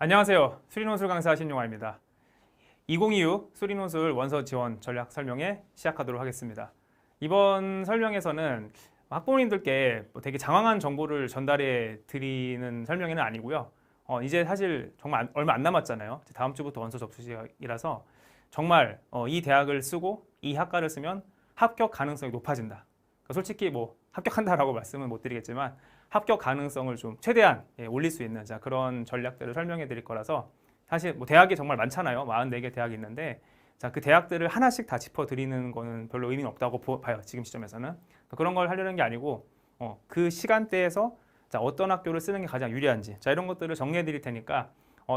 안녕하세요. 수리논술 강사 신용화입니다. 2026 수리논술 원서 지원 전략 설명회 시작하도록 하겠습니다. 이번 설명에서는 학부모님들께 되게 장황한 정보를 전달해 드리는 설명회는 아니고요. 이제 사실 정말 얼마 안 남았잖아요. 다음 주부터 원서 접수식이라서 정말 이 대학을 쓰고 이 학과를 쓰면 합격 가능성이 높아진다. 그러니까 솔직히 뭐 합격한다라고 말씀은 못 드리겠지만 합격 가능성을 좀 최대한 올릴 수 있는 그런 전략들을 설명해 드릴 거라서 사실 뭐 대학이 정말 많잖아요. 44개 대학이 있는데 그 대학들을 하나씩 다 짚어 드리는 거는 별로 의미는 없다고 봐요. 지금 시점에서는. 그런 걸 하려는 게 아니고 그 시간대에서 어떤 학교를 쓰는 게 가장 유리한지 이런 것들을 정리해 드릴 테니까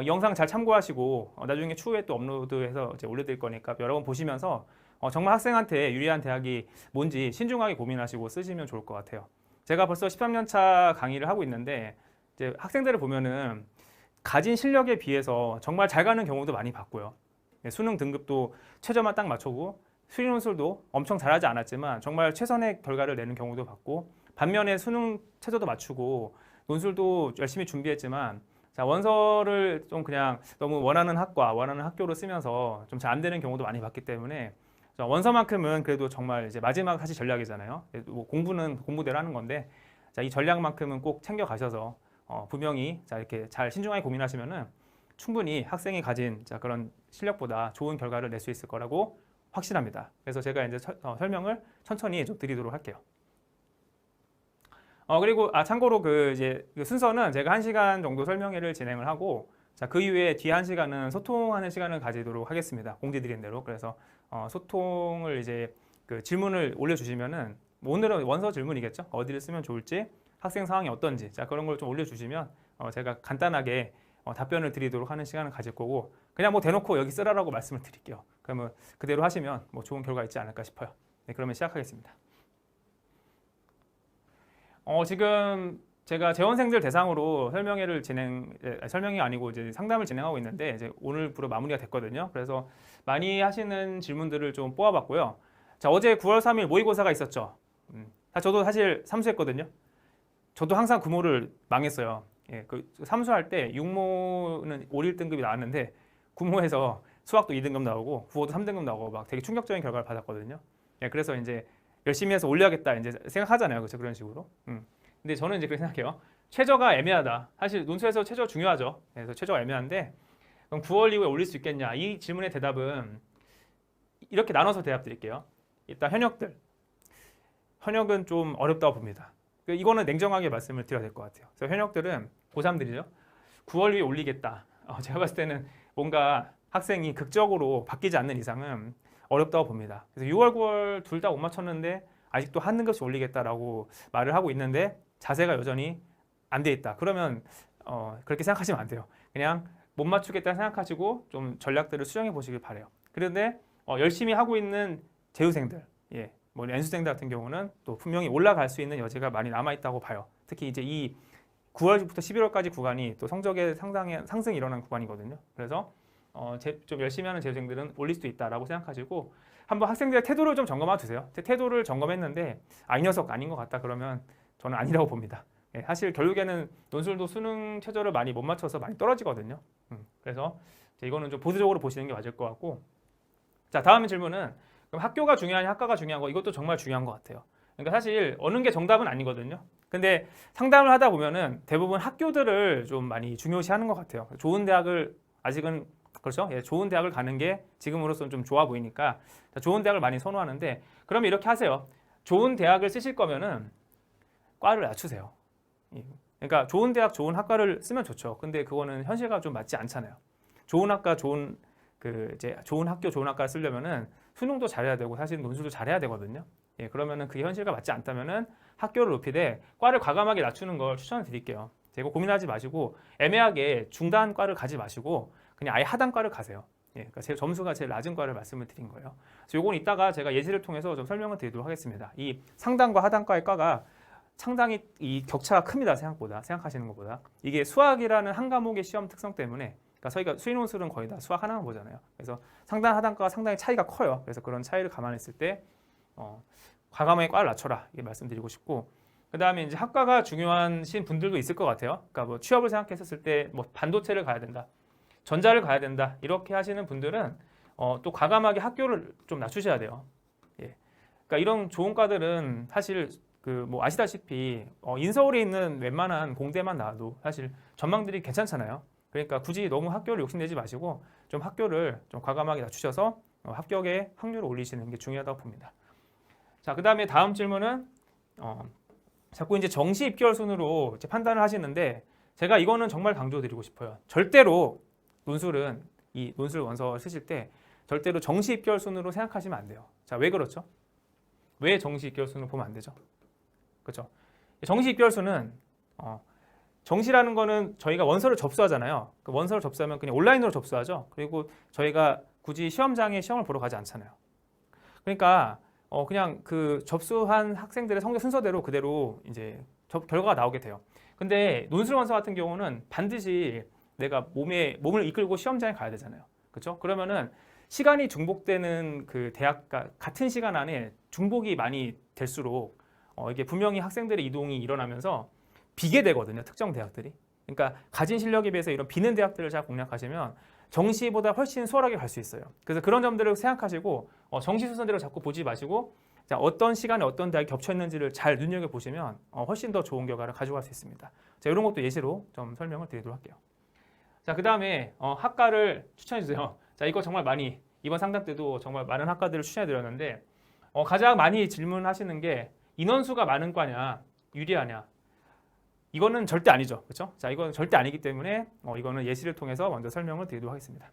영상 잘 참고하시고 나중에 추후에 또 업로드해서 이제 올려드릴 거니까 여러 번 보시면서 정말 학생한테 유리한 대학이 뭔지 신중하게 고민하시고 쓰시면 좋을 것 같아요. 제가 벌써 13년 차 강의를 하고 있는데 이제 학생들을 보면은 가진 실력에 비해서 정말 잘 가는 경우도 많이 봤고요. 수능 등급도 최저만 딱 맞추고 수리논술도 엄청 잘하지 않았지만 정말 최선의 결과를 내는 경우도 봤고, 반면에 수능 최저도 맞추고 논술도 열심히 준비했지만 원서를 좀 그냥 너무 원하는 학과, 원하는 학교로 쓰면서 좀 잘 안 되는 경우도 많이 봤기 때문에 원서만큼은 그래도 정말 이제 마지막 사실 전략이잖아요. 뭐 공부는 공부대로 하는 건데 이 전략만큼은 꼭 챙겨 가셔서 분명히 이렇게 잘 신중하게 고민하시면은 충분히 학생이 가진 그런 실력보다 좋은 결과를 낼 수 있을 거라고 확신합니다. 그래서 제가 이제 설명을 천천히 좀 드리도록 할게요. 그리고 참고로 이제 그 순서는 제가 1시간 정도 설명회를 진행을 하고 그 이후에 뒤에 1시간은 소통하는 시간을 가지도록 하겠습니다. 공지 드린 대로. 그래서 소통을 이제 그 질문을 올려주시면은 뭐 오늘은 원서 질문이겠죠. 어디를 쓰면 좋을지, 학생 상황이 어떤지 그런 걸 좀 올려주시면 제가 간단하게 답변을 드리도록 하는 시간을 가질 거고, 그냥 뭐 대놓고 여기 쓰라라고 말씀을 드릴게요. 그러면 그대로 하시면 뭐 좋은 결과 있지 않을까 싶어요. 네, 그러면 시작하겠습니다. 지금 제가 재원생들 대상으로 설명이 아니고 이제 상담을 진행하고 있는데 이제 오늘부로 마무리가 됐거든요. 그래서 많이 하시는 질문들을 좀 뽑아봤고요. 어제 9월 3일 모의고사가 있었죠. 저도 사실 삼수했거든요. 저도 항상 구모를 망했어요. 예, 그 삼수할 때 육모는 5, 1등급이 나왔는데 구모에서 수학도 2등급 나오고 국어도 3등급 나오고 막 되게 충격적인 결과를 받았거든요. 예, 그래서 이제 열심히 해서 올려야겠다 이제 생각하잖아요. 그렇죠? 그런 식으로. 근데 저는 이제 그렇게 생각해요. 최저가 애매하다. 사실 논술에서 최저 중요하죠. 그래서 최저가 애매한데 그럼 9월 이후에 올릴 수 있겠냐? 이 질문의 대답은 이렇게 나눠서 대답 드릴게요. 일단 현역들. 현역은 좀 어렵다고 봅니다. 이거는 냉정하게 말씀을 드려야 될 것 같아요. 그래서 현역들은 고3들이죠. 9월 위에 올리겠다. 제가 봤을 때는 뭔가 학생이 극적으로 바뀌지 않는 이상은 어렵다고 봅니다. 그래서 6월, 9월 둘 다 못 맞췄는데 아직도 한 등급씩 올리겠다라고 말을 하고 있는데 자세가 여전히 안 돼 있다. 그러면 그렇게 생각하시면 안 돼요. 그냥 못 맞추겠다 생각하시고 좀 전략들을 수정해 보시길 바래요. 그런데 열심히 하고 있는 재우생들, 예, 뭐 연수생들 같은 경우는 또 분명히 올라갈 수 있는 여지가 많이 남아 있다고 봐요. 특히 이제 이 9월부터 11월까지 구간이 또 성적의 상승이 일어난 구간이거든요. 그래서 좀 열심히 하는 재우생들은 올릴 수도 있다라고 생각하시고 한번 학생들의 태도를 좀 점검해 주세요. 제 태도를 점검했는데 이 녀석 아닌 것 같다 그러면 저는 아니라고 봅니다. 예, 사실 결국에는 논술도 수능 최저를 많이 못 맞춰서 많이 떨어지거든요. 그래서 이거는 좀 보수적으로 보시는 게 맞을 것 같고, 다음 질문은 그럼 학교가 중요하냐 학과가 중요한 거, 이것도 정말 중요한 것 같아요. 그러니까 사실 어느 게 정답은 아니거든요. 근데 상담을 하다 보면은 대부분 학교들을 좀 많이 중요시하는 것 같아요. 좋은 대학을 아직은 그렇죠? 예, 좋은 대학을 가는 게 지금으로서는 좀 좋아 보이니까 좋은 대학을 많이 선호하는데, 그러면 이렇게 하세요. 좋은 대학을 쓰실 거면은 과를 낮추세요. 그러니까 좋은 대학, 좋은 학과를 쓰면 좋죠. 근데 그거는 현실과 좀 맞지 않잖아요. 좋은 학과, 좋은 학교, 좋은 학과를 쓰려면은 수능도 잘해야 되고 사실 논술도 잘해야 되거든요. 예, 그러면은 그게 현실과 맞지 않다면은 학교를 높이되 과를 과감하게 낮추는 걸 추천을 드릴게요. 이거 고민하지 마시고 애매하게 중단과를 가지 마시고 그냥 아예 하단과를 가세요. 예, 그러니까 제 점수가 제일 낮은 과를 말씀을 드린 거예요. 그래서 요건 이따가 제가 예시를 통해서 좀 설명을 드리도록 하겠습니다. 이 상단과 하단과의 과가 상당히 이 격차가 큽니다. 생각하시는 것보다. 이게 수학이라는 한 과목의 시험 특성 때문에, 그러니까 저희가 수인논술은 거의 다 수학 하나만 보잖아요. 그래서 상단 하단과가 상당히 차이가 커요. 그래서 그런 차이를 감안했을 때 과감하게 과를 낮춰라 이게 말씀드리고 싶고, 그다음에 이제 학과가 중요하신 분들도 있을 것 같아요. 그러니까 뭐 취업을 생각했었을 때 뭐 반도체를 가야 된다, 전자를 가야 된다 이렇게 하시는 분들은 또 과감하게 학교를 좀 낮추셔야 돼요. 예. 그러니까 이런 좋은 과들은 사실 그 뭐 아시다시피 인서울에 있는 웬만한 공대만 나와도 사실 전망들이 괜찮잖아요. 그러니까 굳이 너무 학교를 욕심내지 마시고 좀 학교를 좀 과감하게 낮추셔서 합격의 확률을 올리시는 게 중요하다고 봅니다. 자, 그다음에 다음 질문은 자꾸 이제 정시 입결 순으로 이제 판단을 하시는데 제가 이거는 정말 강조드리고 싶어요. 절대로 논술은 이 논술 원서 쓰실 때 절대로 정시 입결 순으로 생각하시면 안 돼요. 자, 왜 그렇죠? 왜 정시 입결 순으로 보면 안 되죠? 그렇죠? 정시 입결 순은 정시라는 거는 저희가 원서를 접수하잖아요. 그 원서를 접수하면 그냥 온라인으로 접수하죠. 그리고 저희가 굳이 시험장에 시험을 보러 가지 않잖아요. 그러니까 그냥 그 접수한 학생들의 성적 순서대로 그대로 이제 결과가 나오게 돼요. 근데 논술 원서 같은 경우는 반드시 내가 몸을 이끌고 시험장에 가야 되잖아요. 그렇죠? 그러면은 시간이 중복되는 그 대학과 같은 시간 안에 중복이 많이 될수록 이게 분명히 학생들의 이동이 일어나면서 비게 되거든요. 특정 대학들이. 그러니까 가진 실력에 비해서 이런 비는 대학들을 잘 공략하시면 정시보다 훨씬 수월하게 갈 수 있어요. 그래서 그런 점들을 생각하시고 정시 순서대로 자꾸 보지 마시고 자, 어떤 시간에 어떤 대학이 겹쳐 있는지를 잘 눈여겨보시면 훨씬 더 좋은 결과를 가져갈 수 있습니다. 자, 이런 것도 예시로 좀 설명을 드리도록 할게요. 자, 그 다음에 학과를 추천해 주세요. 자, 이거 정말 많이 이번 상담 때도 정말 많은 학과들을 추천해 드렸는데 가장 많이 질문하시는 게 인원수가 많은 과냐 유리하냐, 이거는 절대 아니죠. 그렇죠? 자, 이건 절대 아니기 때문에 이거는 예시를 통해서 먼저 설명을 드리도록 하겠습니다.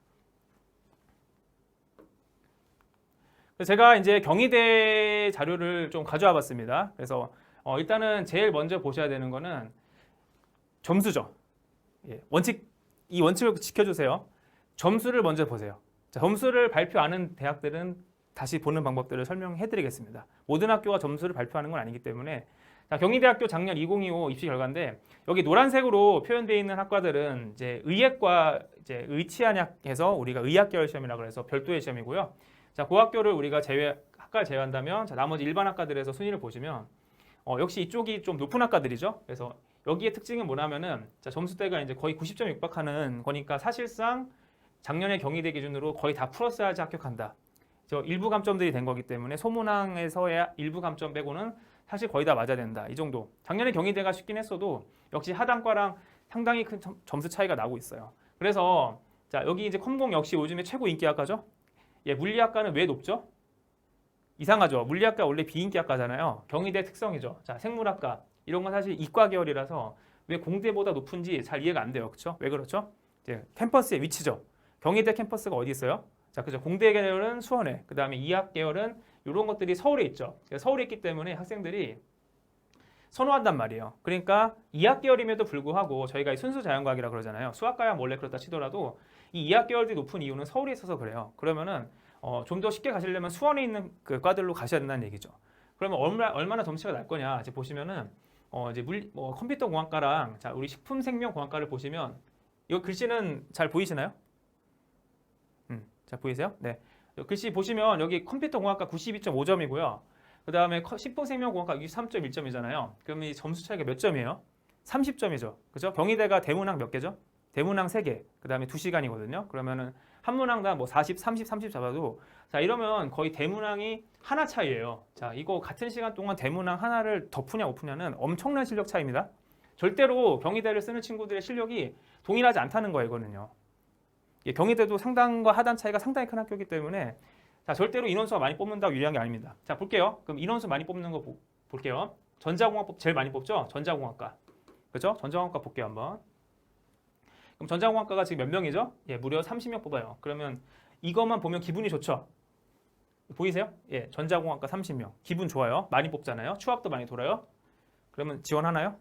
제가 이제 경희대 자료를 좀 가져와 봤습니다. 그래서 일단은 제일 먼저 보셔야 되는 거는 점수죠. 예, 이 원칙을 지켜주세요. 점수를 먼저 보세요. 자, 점수를 발표하는 대학들은 다시 보는 방법들을 설명해 드리겠습니다. 모든 학교가 점수를 발표하는 건 아니기 때문에 자, 경희대학교 작년 2025 입시 결과인데 여기 노란색으로 표현되어 있는 학과들은 이제 의예과 이제 의치안약해서 우리가 의학 계열 시험이라고 해서 별도의 시험이고요. 자, 그 학교를 우리가 학과를 제외한다면 자, 나머지 일반 학과들에서 순위를 보시면 역시 이쪽이 좀 높은 학과들이죠. 그래서 여기의 특징은 뭐냐면은 자, 점수대가 이제 거의 90점 육박하는 거니까 사실상 작년에 경희대 기준으로 거의 다 풀었어야지 합격한다. 저 일부 감점들이 된 거기 때문에 소문항에서의 일부 감점 빼고는 사실 거의 다 맞아야 된다. 이 정도. 작년에 경희대가 쉽긴 했어도 역시 하단과랑 상당히 큰 점수 차이가 나고 있어요. 그래서 자, 여기 이제 컴공 역시 요즘에 최고 인기 학과죠. 예, 물리학과는 왜 높죠? 이상하죠. 물리학과 원래 비인기 학과잖아요. 경희대 특성이죠. 자, 생물학과 이런 건 사실 이과 계열이라서 왜 공대보다 높은지 잘 이해가 안 돼요. 그렇죠? 왜 그렇죠? 이제 캠퍼스의 위치죠. 경희대 캠퍼스가 어디 있어요? 자, 그죠. 공대 계열은 수원에, 그 다음에 이학 계열은 이런 것들이 서울에 있죠. 서울에 있기 때문에 학생들이 선호한단 말이에요. 그러니까 이학 계열임에도 불구하고 저희가 순수 자연과학이라 그러잖아요. 수학과야 원래 그렇다 치더라도 이 이학 계열들이 높은 이유는 서울에 있어서 그래요. 그러면은 좀 더 쉽게 가시려면 수원에 있는 그 과들로 가셔야 된다는 얘기죠. 그러면 얼마나 점수가 날 거냐? 이제 보시면은 이제 컴퓨터 공학과랑 자, 우리 식품생명공학과를 보시면 이 글씨는 잘 보이시나요? 잘 보이세요? 네. 글씨 보시면 여기 컴퓨터공학과 92.5점이고요. 그 다음에 식품생명공학과 63.1점이잖아요. 그럼 이 점수 차이가 몇 점이에요? 30점이죠. 그죠? 경희대가 대문항 몇 개죠? 대문항 3개. 그 다음에 2시간이거든요. 그러면은 한 문항당 뭐 40, 30, 30 잡아도 자, 이러면 거의 대문항이 하나 차이예요. 자, 이거 같은 시간 동안 대문항 하나를 더 푸냐 못 푸냐는 엄청난 실력 차이입니다. 절대로 경희대를 쓰는 친구들의 실력이 동일하지 않다는 거예요, 이거는요. 경희대도 상단과 하단 차이가 상당히 큰 학교이기 때문에 자, 절대로 인원수가 많이 뽑는다고 유리한 게 아닙니다. 자, 볼게요. 그럼 인원수 많이 뽑는 거 볼게요. 전자공학 제일 많이 뽑죠? 전자공학과. 그렇죠? 전자공학과 볼게요, 한번. 그럼 전자공학과가 지금 몇 명이죠? 예, 무려 30명 뽑아요. 그러면 이것만 보면 기분이 좋죠? 보이세요? 예, 전자공학과 30명. 기분 좋아요. 많이 뽑잖아요. 추합도 많이 돌아요. 그러면 지원하나요?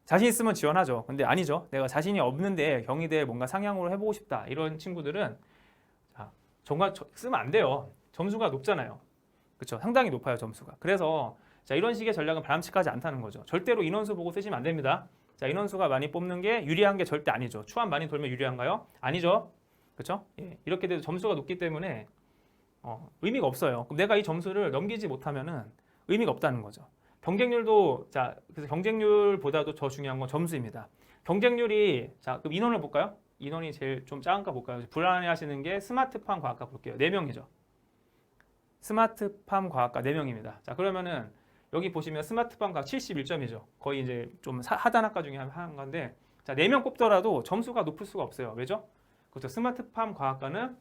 자신 있으면 지원하죠. 근데 아니죠. 내가 자신이 없는데 경희대에 뭔가 상향으로 해보고 싶다. 이런 친구들은 자, 정말 쓰면 안 돼요. 점수가 높잖아요. 그렇죠? 상당히 높아요, 점수가. 그래서 자, 이런 식의 전략은 바람직하지 않다는 거죠. 절대로 인원수 보고 쓰시면 안 됩니다. 자, 인원수가 많이 뽑는 게 유리한 게 절대 아니죠. 추합 많이 돌면 유리한가요? 아니죠. 그렇죠? 예, 이렇게 돼도 점수가 높기 때문에 의미가 없어요. 그럼 내가 이 점수를 넘기지 못하면은 의미가 없다는 거죠. 경쟁률도 자 그래서 경쟁률보다도 더 중요한 건 점수입니다. 경쟁률이 자 그럼 인원을 볼까요? 인원이 제일 좀 작은가 볼까요? 불안해하시는 게 스마트팜 과학과 볼게요. 4명이죠. 스마트팜 과학과 4명입니다. 자 그러면은 여기 보시면 스마트팜 과학 71점이죠. 거의 이제 좀 하단 학과 중에 한 건데 자 4명 뽑더라도 점수가 높을 수가 없어요. 왜죠? 그렇죠. 스마트팜 과학과는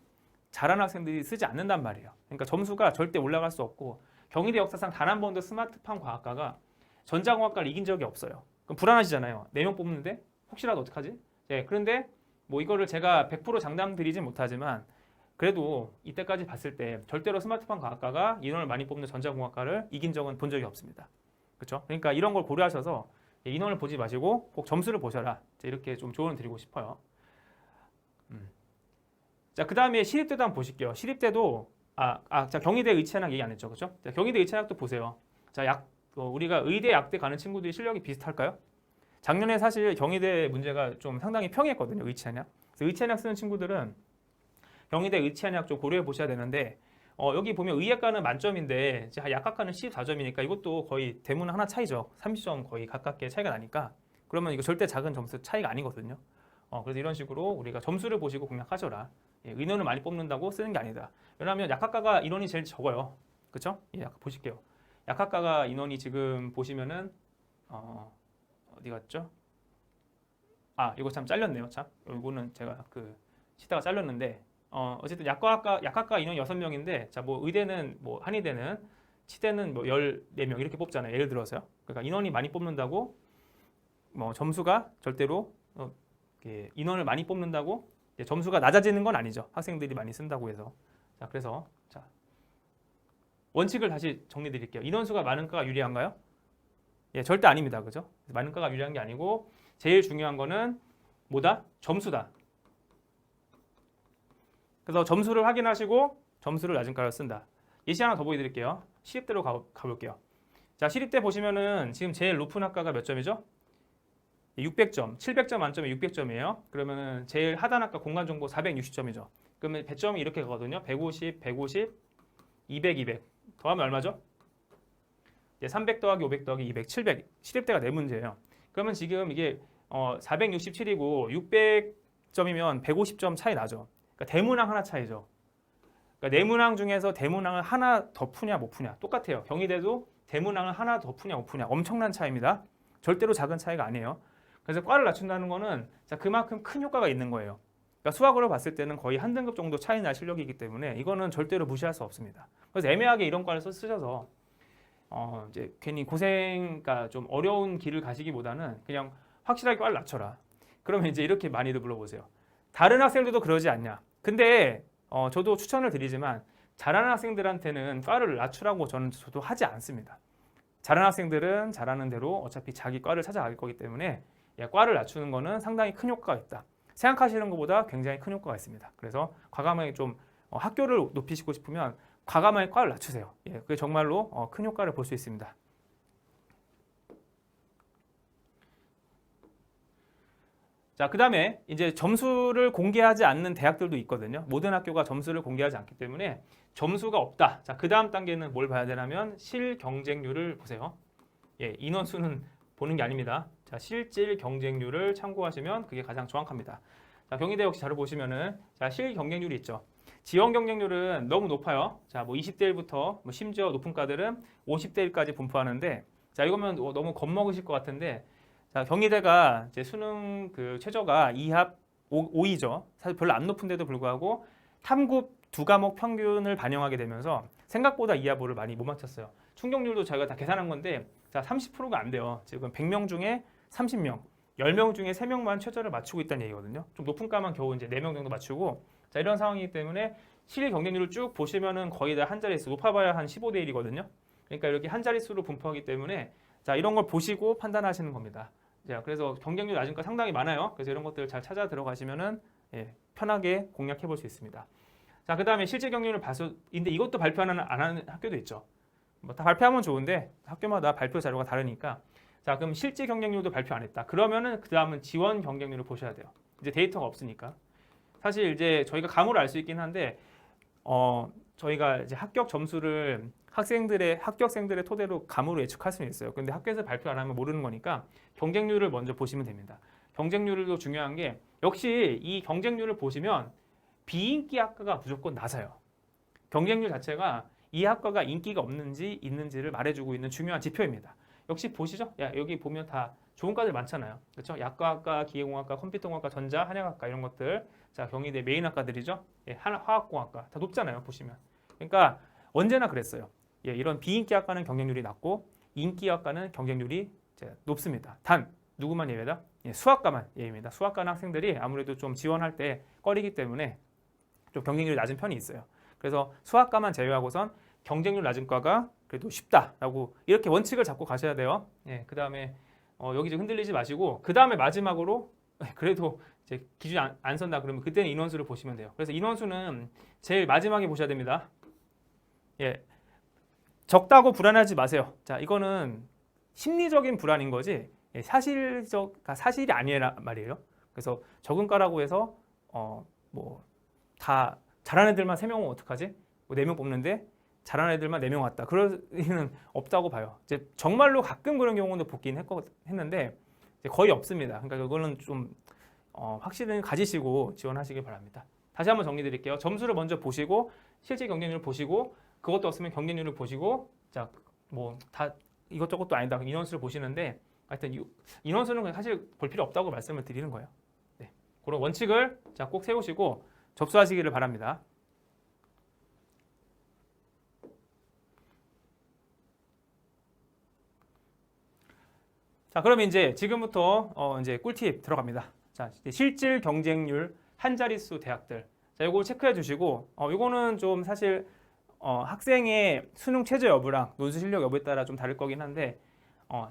잘하는 학생들이 쓰지 않는단 말이에요. 그러니까 점수가 절대 올라갈 수 없고 경희대 역사상 단 한 번도 스마트팜 과학과가 전자공학과를 이긴 적이 없어요. 그럼 불안하시잖아요. 4명 뽑는데 혹시라도 어떡하지? 네, 그런데 뭐 이거를 제가 100% 장담 드리진 못하지만 그래도 이때까지 봤을 때 절대로 스마트팜 과학과가 인원을 많이 뽑는 전자공학과를 이긴 적은 본 적이 없습니다. 그렇죠? 그러니까 이런 걸 고려하셔서 인원을 보지 마시고 꼭 점수를 보셔라. 이렇게 좀 조언을 드리고 싶어요. 자, 그 다음에 시립대도 한번 보실게요. 시립대도 자 경희대 의체학 얘기 안 했죠, 그렇죠? 자, 경희대 의체학도 보세요. 자, 우리가 의대, 약대 가는 친구들이 실력이 비슷할까요? 작년에 사실 경희대 문제가 좀 상당히 평이했거든요, 의체학. 그래서 의체학 쓰는 친구들은 경희대 의체학 좀 고려해 보셔야 되는데 여기 보면 의학과는 만점인데 약학과는 14점이니까 이것도 거의 대문 하나 차이죠. 30점 거의 가깝게 차이가 나니까 그러면 이거 절대 작은 점수 차이가 아니거든요. 그래서 이런 식으로 우리가 점수를 보시고 공략하셔라. 예, 인원을 많이 뽑는다고 쓰는 게 아니다. 왜냐하면 약학과가 인원이 제일 적어요. 그렇죠? 예, 보실게요. 약학과가 인원이 지금 보시면은 어디 갔죠? 이거 참 잘렸네요. 참 이거는 제가 치다가 잘렸는데 어쨌든 약학과 인원 6명인데 자 뭐 의대는 뭐 한의대는 치대는 뭐 14명 이렇게 뽑잖아요. 예를 들어서요. 그러니까 인원이 많이 뽑는다고 뭐 점수가 절대로 인원을 많이 뽑는다고 점수가 낮아지는 건 아니죠. 학생들이 많이 쓴다고 해서. 자, 그래서 자 원칙을 다시 정리 드릴게요. 인원수가 많은 과가 유리한가요? 예, 절대 아닙니다. 그죠? 많은 과가 유리한 게 아니고 제일 중요한 거는 뭐다? 점수다. 그래서 점수를 확인하시고 점수를 낮은 과를 쓴다. 예시 하나 더 보여드릴게요. 시립대로 가볼게요. 자, 시립대 보시면은 지금 제일 높은 학과가 몇 점이죠? 600점, 700점 만점에 600점이에요. 그러면은 제일 하단 학과 공간정보 460점이죠. 그러면 배점이 이렇게 가거든요. 150, 150, 200, 200. 더하면 얼마죠? 300 더하기 500 더하기 200, 700. 시립대가 4문제예요. 그러면 지금 이게 467이고 600점이면 150점 차이 나죠. 그러니까 대문항 하나 차이죠. 그러니까 네문항 중에서 대문항을 하나 더 푸냐 못 푸냐 똑같아요. 경희대도 대문항을 하나 더 푸냐 못 푸냐 엄청난 차이입니다. 절대로 작은 차이가 아니에요. 그래서 과를 낮춘다는 거는 자, 그만큼 큰 효과가 있는 거예요. 그러니까 수학으로 봤을 때는 거의 한 등급 정도 차이 날 실력이기 때문에 이거는 절대로 무시할 수 없습니다. 그래서 애매하게 이런 과를 쓰셔서 이제 괜히 그러니까 좀 어려운 길을 가시기보다는 그냥 확실하게 과를 낮춰라. 그러면 이제 이렇게 많이들 물어보세요. 다른 학생들도 그러지 않냐? 근데 저도 추천을 드리지만 잘하는 학생들한테는 과를 낮추라고 저도 하지 않습니다. 잘하는 학생들은 잘하는 대로 어차피 자기 과를 찾아갈 거기 때문에 과를 낮추는 거는 상당히 큰 효과가 있다. 생각하시는 것보다 굉장히 큰 효과가 있습니다. 그래서 과감하게 좀 학교를 높이시고 싶으면 과감하게 과를 낮추세요. 그게 정말로 큰 효과를 볼 수 있습니다. 자, 그 다음에 이제 점수를 공개하지 않는 대학들도 있거든요. 모든 학교가 점수를 공개하지 않기 때문에 점수가 없다. 자, 그 다음 단계는 뭘 봐야 되냐면 실경쟁률을 보세요. 인원수는 보는 게 아닙니다. 자, 실질 경쟁률을 참고하시면 그게 가장 정확합니다. 자, 경희대 역시 자료 보시면은 자, 실경쟁률이 있죠. 지원 경쟁률은 너무 높아요. 자, 뭐 20대 1부터 뭐 심지어 높은 과들은 50대 1까지 분포하는데 자, 이거면 너무 겁먹으실 것 같은데 자, 경희대가 이제 수능 최저가 2합 5이죠. 사실 별로 안 높은데도 불구하고 탐구 2과목 평균을 반영하게 되면서 생각보다 2합 5를 많이 못 맞췄어요. 충족률도 저희가 다 계산한 건데 자, 30%가 안 돼요. 지금 100명 중에 30명, 10명 중에 3명만 최저를 맞추고 있다는 얘기거든요. 좀 높은 과만 겨우 이제 4명 정도 맞추고 자, 이런 상황이기 때문에 실 경쟁률을 쭉 보시면은 거의 다 한 자릿수, 높아봐야 한 15대 1이거든요. 그러니까 이렇게 한 자릿수로 분포하기 때문에 자, 이런 걸 보시고 판단하시는 겁니다. 자, 그래서 경쟁률 낮은 거 상당히 많아요. 그래서 이런 것들을 잘 찾아 들어가시면은 편하게 공략해 볼 수 있습니다. 자, 그 다음에 실질 경쟁률 근데 이것도 발표 안 하는 학교도 있죠. 뭐 다 발표하면 좋은데 학교마다 발표 자료가 다르니까 자, 그럼 실질 경쟁률도 발표 안 했다. 그러면은 그 다음은 지원 경쟁률을 보셔야 돼요. 이제 데이터가 없으니까. 사실 이제 저희가 감으로 알 수 있긴 한데 저희가 이제 합격 점수를 합격생들의 토대로 감으로 예측할 수는 있어요. 근데 학교에서 발표 안 하면 모르는 거니까 경쟁률을 먼저 보시면 됩니다. 경쟁률도 중요한 게 역시 이 경쟁률을 보시면 비인기 학과가 무조건 낮아요. 경쟁률 자체가 이 학과가 인기가 없는지 있는지를 말해주고 있는 중요한 지표입니다. 역시 보시죠. 야, 여기 보면 다 좋은 과들 많잖아요. 그렇죠? 약과학과, 기계공학과, 컴퓨터공학과, 전자, 한약학과 이런 것들. 자, 경희대 메인 학과들이죠. 예, 화학공학과 다 높잖아요. 보시면. 그러니까 언제나 그랬어요. 예, 이런 비인기 학과는 경쟁률이 낮고 인기 학과는 경쟁률이 높습니다. 단 누구만 예외다? 예, 수학과만 예외입니다. 수학과는 학생들이 아무래도 좀 지원할 때 꺼리기 때문에 좀 경쟁률이 낮은 편이 있어요. 그래서 수학과만 제외하고선 경쟁률 낮은 과가 그래도 쉽다라고 이렇게 원칙을 잡고 가셔야 돼요. 예, 그 다음에 여기 좀 흔들리지 마시고 그 다음에 마지막으로 그래도 이제 기준이 안 선다 그러면 그때는 인원수를 보시면 돼요. 그래서 인원수는 제일 마지막에 보셔야 됩니다. 예, 적다고 불안하지 마세요. 자, 이거는 심리적인 불안인 거지 사실이 아니란 말이에요. 그래서 적은 과라고 해서 뭐 다 잘하는 애들만 3명 어떡하지? 뭐 4명 뽑는데 잘하는 애들만 4명 왔다. 그럴 리는 없다고 봐요. 이제 정말로 가끔 그런 경우도 붙긴 했는데 거의 없습니다. 그러니까 이거는 좀 확실히 가지시고 지원하시길 바랍니다. 다시 한번 정리 드릴게요. 점수를 먼저 보시고 실제 경쟁률을 보시고 그것도 없으면 경쟁률을 보시고 자, 뭐 다 이것저것도 아니다. 인원수를 보시는데 하여튼 인원수는 사실 볼 필요 없다고 말씀을 드리는 거예요. 네. 그런 원칙을 자, 꼭 세우시고 접수하시기를 바랍니다. 자, 그럼 이제 지금부터 이제 꿀팁 들어갑니다. 자, 실질 경쟁률 한 자릿수 대학들. 자, 이거 체크해 주시고 이거는 좀 사실 학생의 수능 최저 여부랑 논술 실력 여부에 따라 좀 다를 거긴 한데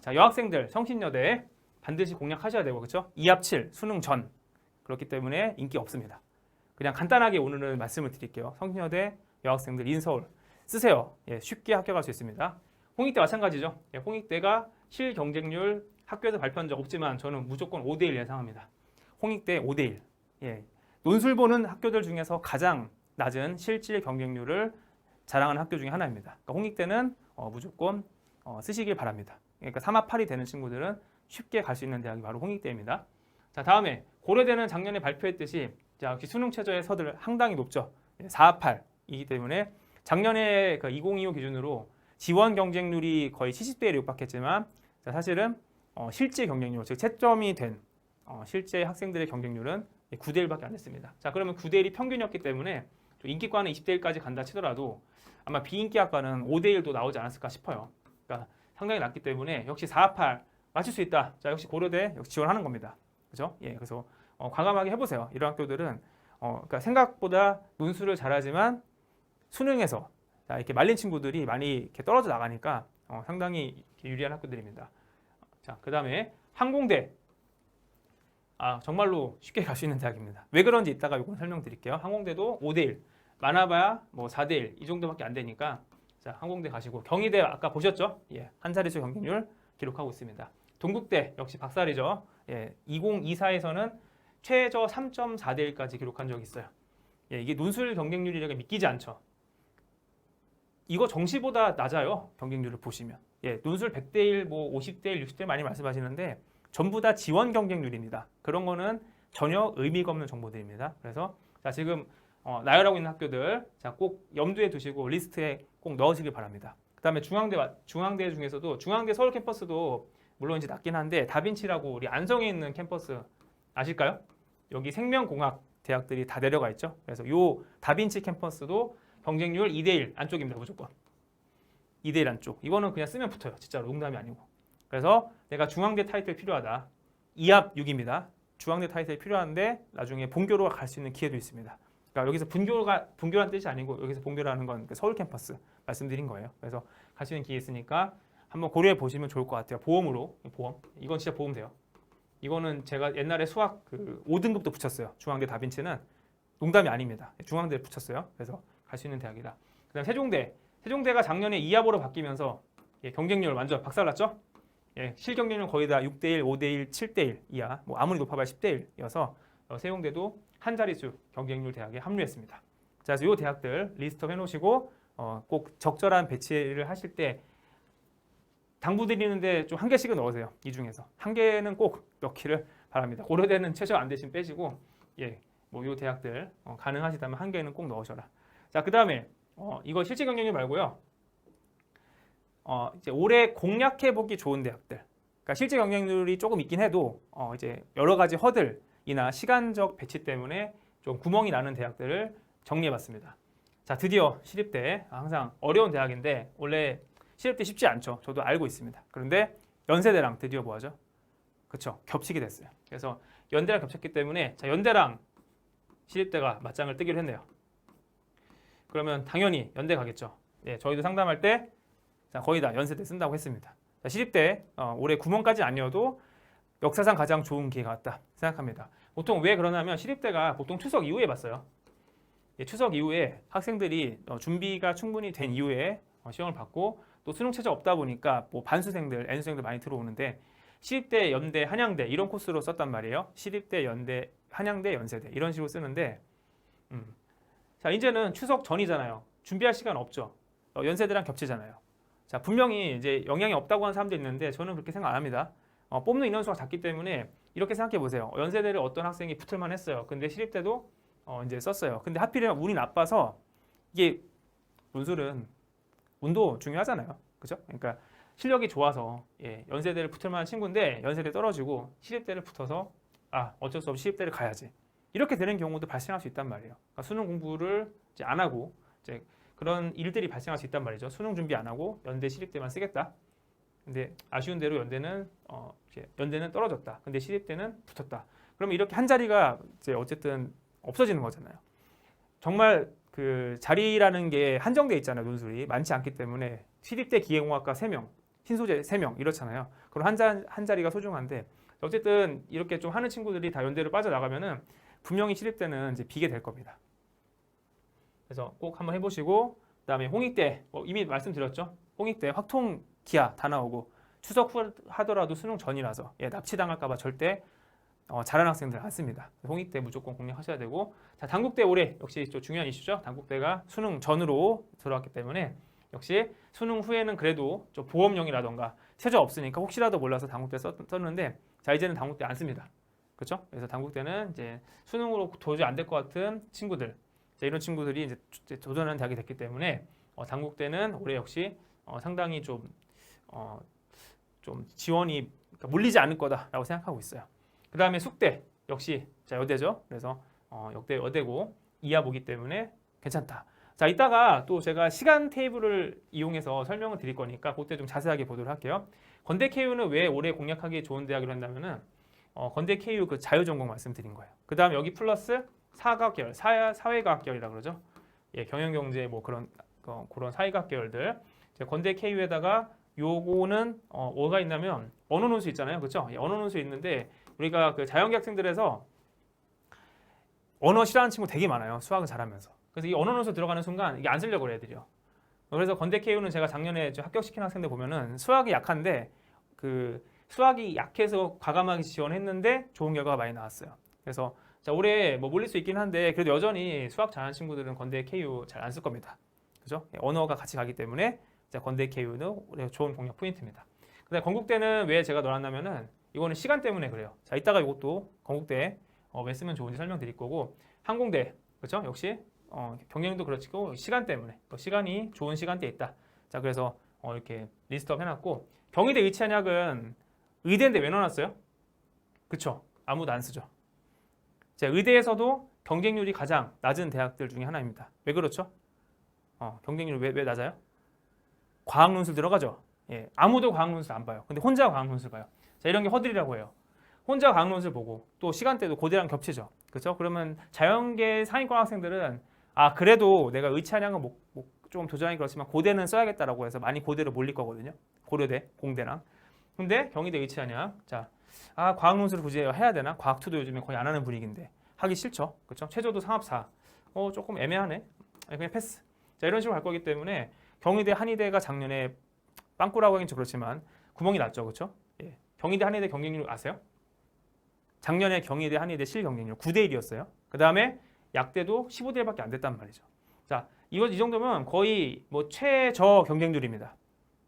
자, 여학생들 성신여대 반드시 공략하셔야 되고 그렇죠? 2합 7 수능 전 그렇기 때문에 인기 없습니다. 그냥 간단하게 오늘은 말씀을 드릴게요. 성신여대 여학생들 인서울 쓰세요. 예, 쉽게 합격할 수 있습니다. 홍익대 마찬가지죠. 예, 홍익대가 실경쟁률 학교에서 발표한 적 없지만 저는 무조건 5대1 예상합니다. 홍익대 5대1. 예, 논술 보는 학교들 중에서 가장 낮은 실질 경쟁률을 자랑하는 학교 중에 하나입니다. 그러니까 홍익대는 무조건 쓰시길 바랍니다. 그러니까 3합 8이 되는 친구들은 쉽게 갈 수 있는 대학이 바로 홍익대입니다. 자, 다음에 고려대는 작년에 발표했듯이 자, 역시 수능 최저의 서들 상당히 높죠. 4합 8이기 때문에 작년에 그 2025 기준으로 지원 경쟁률이 거의 70대 1에 육박했지만 자, 사실은 실제 경쟁률, 즉 채점이 된 실제 학생들의 경쟁률은 9대 1밖에 안 됐습니다. 자, 그러면 9대 1이 평균이었기 때문에 인기과는 20대 1까지 간다 치더라도 아마 비인기 학과는 5대 1도 나오지 않았을까 싶어요. 그러니까 상당히 낮기 때문에 역시 4합 8 맞출 수 있다. 자, 역시 고려대 역시 지원하는 겁니다. 그죠? 예, 그래서 과감하게 해보세요. 이런 학교들은 그러니까 생각보다 논술을 잘하지만 수능에서 자, 이렇게 말린 친구들이 많이 이렇게 떨어져 나가니까 상당히 유리한 학교들입니다. 자, 그 다음에 항공대. 정말로 쉽게 갈 수 있는 대학입니다. 왜 그런지 이따가 이건 설명드릴게요. 항공대도 5대1, 많아봐야 뭐 4대1 이 정도밖에 안 되니까 자, 항공대 가시고 경희대 아까 보셨죠? 예, 한 자릿수 경쟁률 기록하고 있습니다. 동국대 역시 박살이죠. 예, 2024에서는 최저 3.4대 1까지 기록한 적이 있어요. 예, 이게 논술 경쟁률이라고 믿기지 않죠. 이거 정시보다 낮아요. 경쟁률을 보시면. 예, 논술 100대 1, 뭐 50대 1, 60대 1 많이 말씀하시는데 전부 다 지원 경쟁률입니다. 그런 거는 전혀 의미가 없는 정보들입니다. 그래서 자, 지금 나열하고 있는 학교들 자, 꼭 염두에 두시고 리스트에 꼭 넣으시길 바랍니다. 그다음에 중앙대 중에서도 중앙대 서울 캠퍼스도 물론 이제 낮긴 한데 다빈치라고 우리 안성에 있는 캠퍼스 아실까요? 여기 생명공학 대학들이 다 내려가 있죠. 그래서 요 다빈치 캠퍼스도 경쟁률 2대 1 안쪽입니다. 무조건 2대 1 안쪽. 이거는 그냥 쓰면 붙어요. 진짜로 농담이 아니고. 그래서 내가 중앙대 타이틀 필요하다. 2합 6입니다. 중앙대 타이틀이 필요한데 나중에 본교로 갈 수 있는 기회도 있습니다. 그러니까 여기서 분교라는 뜻이 아니고 여기서 본교라는 건 서울 캠퍼스 말씀드린 거예요. 그래서 갈 수 있는 기회 있으니까 한번 고려해 보시면 좋을 것 같아요. 보험. 이건 진짜 보험 돼요. 이거는 제가 옛날에 수학 5등급도 붙였어요. 중앙대 다빈치는 농담이 아닙니다. 중앙대에 붙였어요. 그래서 갈 수 있는 대학이다. 그다음 세종대가 작년에 2합으로 바뀌면서 경쟁률 완전 박살났죠. 예, 실경쟁률 거의 다 6대 1, 5대 1, 7대 1 이하. 뭐 아무리 높아봐야 10대 1이어서 세종대도 한 자릿수 경쟁률 대학에 합류했습니다. 자, 그래서 이 대학들 리스트업 해놓으시고 꼭 적절한 배치를 하실 때 당부드리는데 좀 한 개씩은 넣으세요. 이 중에서 한 개는 꼭 넣기를 바랍니다. 고려대는 최저 안 되시면 빼시고 뭐 이 대학들 가능하시다면 한 개는 꼭 넣으셔라. 자, 그 다음에 이거 실제 경쟁률 말고요. 이제 올해 공략해 보기 좋은 대학들. 그러니까 실제 경쟁률이 조금 있긴 해도 이제 여러 가지 허들이나 시간적 배치 때문에 좀 구멍이 나는 대학들을 정리해봤습니다. 자, 드디어 시립대 항상 어려운 대학인데 원래 시립대 쉽지 않죠. 저도 알고 있습니다. 그런데 연세대랑 드디어 뭐하죠? 그렇죠. 겹치게 됐어요. 그래서 연대랑 겹쳤기 때문에 자, 연대랑 시립대가 맞짱을 뜨기로 했네요. 그러면 당연히 연대 가겠죠. 저희도 상담할 때 자, 거의 다 연세대 쓴다고 했습니다. 자, 시립대 올해 구멍까지 아니어도 역사상 가장 좋은 기회가 왔다 생각합니다. 보통 왜 그러냐면 시립대가 보통 추석 이후에 봤어요. 추석 이후에 학생들이 준비가 충분히 된 이후에 시험을 받고 또 수능 최저 없다 보니까 뭐 반수생들, N수생들 많이 들어오는데 시립대, 연대, 한양대 이런 코스로 썼단 말이에요. 시립대, 연대, 한양대, 연세대 이런 식으로 쓰는데 자, 이제는 추석 전이잖아요. 준비할 시간 없죠. 연세대랑 겹치잖아요. 자, 분명히 이제 영향이 없다고 하는 사람도 있는데 저는 그렇게 생각 안 합니다. 뽑는 인원수가 작기 때문에 이렇게 생각해 보세요. 연세대를 어떤 학생이 붙을만 했어요. 근데 시립대도 이제 썼어요. 근데 하필이면 운이 나빠서 이게 논술은 운도 중요하잖아요. 그죠? 그러니까 실력이 좋아서 연세대를 붙을 만한 친구인데 연세대 떨어지고 시립대를 붙어서 어쩔 수 없이 시립대를 가야지. 이렇게 되는 경우도 발생할 수 있단 말이에요. 그러니까 수능 공부를 이제 안 하고 이제 그런 일들이 발생할 수 있단 말이죠. 수능 준비 안 하고 연대 시립대만 쓰겠다. 근데 아쉬운 대로 연대는 떨어졌다. 근데 시립대는 붙었다. 그러면 이렇게 한 자리가 이제 어쨌든 없어지는 거잖아요. 정말 그 자리라는 게 한정돼 있잖아요. 논술이 많지 않기 때문에 시립대 기계공학과 3명, 신소재 3명 이렇잖아요. 그럼 한 자리가 소중한데 어쨌든 이렇게 좀 하는 친구들이 다 연대로 빠져나가면은 분명히 시립대는 이제 비게 될 겁니다. 그래서 꼭 한번 해보시고 그다음에 홍익대 이미 말씀드렸죠. 홍익대 확통 기하 다 나오고 추석 후 하더라도 수능 전이라서 납치당할까봐 절대 잘하는 학생들 안 씁니다. 홍익대 무조건 공략하셔야 되고 자, 단국대 올해 역시 좀 중요한 이슈죠. 단국대가 수능 전으로 들어왔기 때문에 역시 수능 후에는 그래도 좀 보험용이라던가 최저 없으니까 혹시라도 몰라서 단국대 썼는데 자, 이제는 단국대 안 씁니다. 그렇죠? 그래서 단국대는 이제 수능으로 도저히 안 될 것 같은 친구들 이런 친구들이 이제 도전하는 대학이 됐기 때문에 단국대는 올해 역시 상당히 좀 지원이 그러니까 몰리지 않을 거다라고 생각하고 있어요. 그 다음에 숙대 역시 자, 여대죠. 그래서 여대고 이하보기 때문에 괜찮다. 자, 이따가 또 제가 시간 테이블을 이용해서 설명을 드릴 거니까 그때 좀 자세하게 보도록 할게요. 건대 KU는 왜 올해 공략하기 좋은 대학이라 한다면은 건대 KU 그 자유전공 말씀드린 거예요. 그 다음 여기 플러스 사과학 계열, 사회과학 계열이라 그러죠. 경영경제 뭐 그런 사회과학 계열들. 건대 KU에다가 요거는 뭐가 있냐면 언어 논술 있잖아요, 그렇죠? 언어 논술 있는데 우리가 그 자연계 학생들에서 언어 싫어하는 친구 되게 많아요. 수학을 잘하면서. 그래서 이 언어 논술 들어가는 순간 이게 안 쓰려고 그래야 돼요. 그래서 건대 KU는 제가 작년에 합격시킨 학생들 보면은 수학이 약한데 그 수학이 약해서 과감하게 지원했는데 좋은 결과가 많이 나왔어요. 그래서 자, 올해 뭐 몰릴 수 있긴 한데 그래도 여전히 수학 잘하는 친구들은 건대 KU 잘 안 쓸 겁니다. 그죠? 언어가 같이 가기 때문에 자, 건대 KU는 올해 좋은 공략 포인트입니다. 근데 건국대는 왜 제가 넣었냐면은 이거는 시간 때문에 그래요. 자, 이따가 이것도 건국대 왜 쓰면 좋은지 설명드릴 거고 항공대 그렇죠? 역시 경쟁도 그렇고 시간 때문에 시간이 좋은 시간대에 있다. 자, 그래서 이렇게 리스트업 해놨고 경희대 의치한약은 의대인데 왜 넣어놨어요? 그쵸? 아무도 안 쓰죠. 자, 의대에서도 경쟁률이 가장 낮은 대학들 중에 하나입니다. 왜 그렇죠? 경쟁률이 왜 낮아요? 과학 논술 들어가죠. 아무도 과학 논술 안 봐요. 근데 혼자 과학 논술 봐요. 자, 이런 게 허들이라고 해요. 혼자 과학 논술 보고 또 시간대도 고대랑 겹치죠. 그렇죠? 그러면 자연계 상위권 학생들은 그래도 내가 의치한양은 좀 도전하기 그렇지만 고대는 써야겠다라고 해서 많이 고대로 몰릴 거거든요. 고려대, 공대랑. 근데 경희대 의치한양 자, 과학 논술을 굳이 해야 되나? 과학투도 요즘에 거의 안 하는 분위기인데 하기 싫죠. 그렇죠? 최저도 상합4. 조금 애매하네. 그냥 패스. 자, 이런 식으로 갈 거기 때문에 경희대, 한의대가 작년에 빵꾸라고 하긴 좀 그렇지만 구멍이 났죠. 그렇죠? 경희대, 한의대 경쟁률 아세요? 작년에 경희대, 한의대 실경쟁률 9대 1이었어요. 그 다음에 약대도 15대 1밖에 안 됐단 말이죠. 자, 이 정도면 거의 뭐 최저 경쟁률입니다.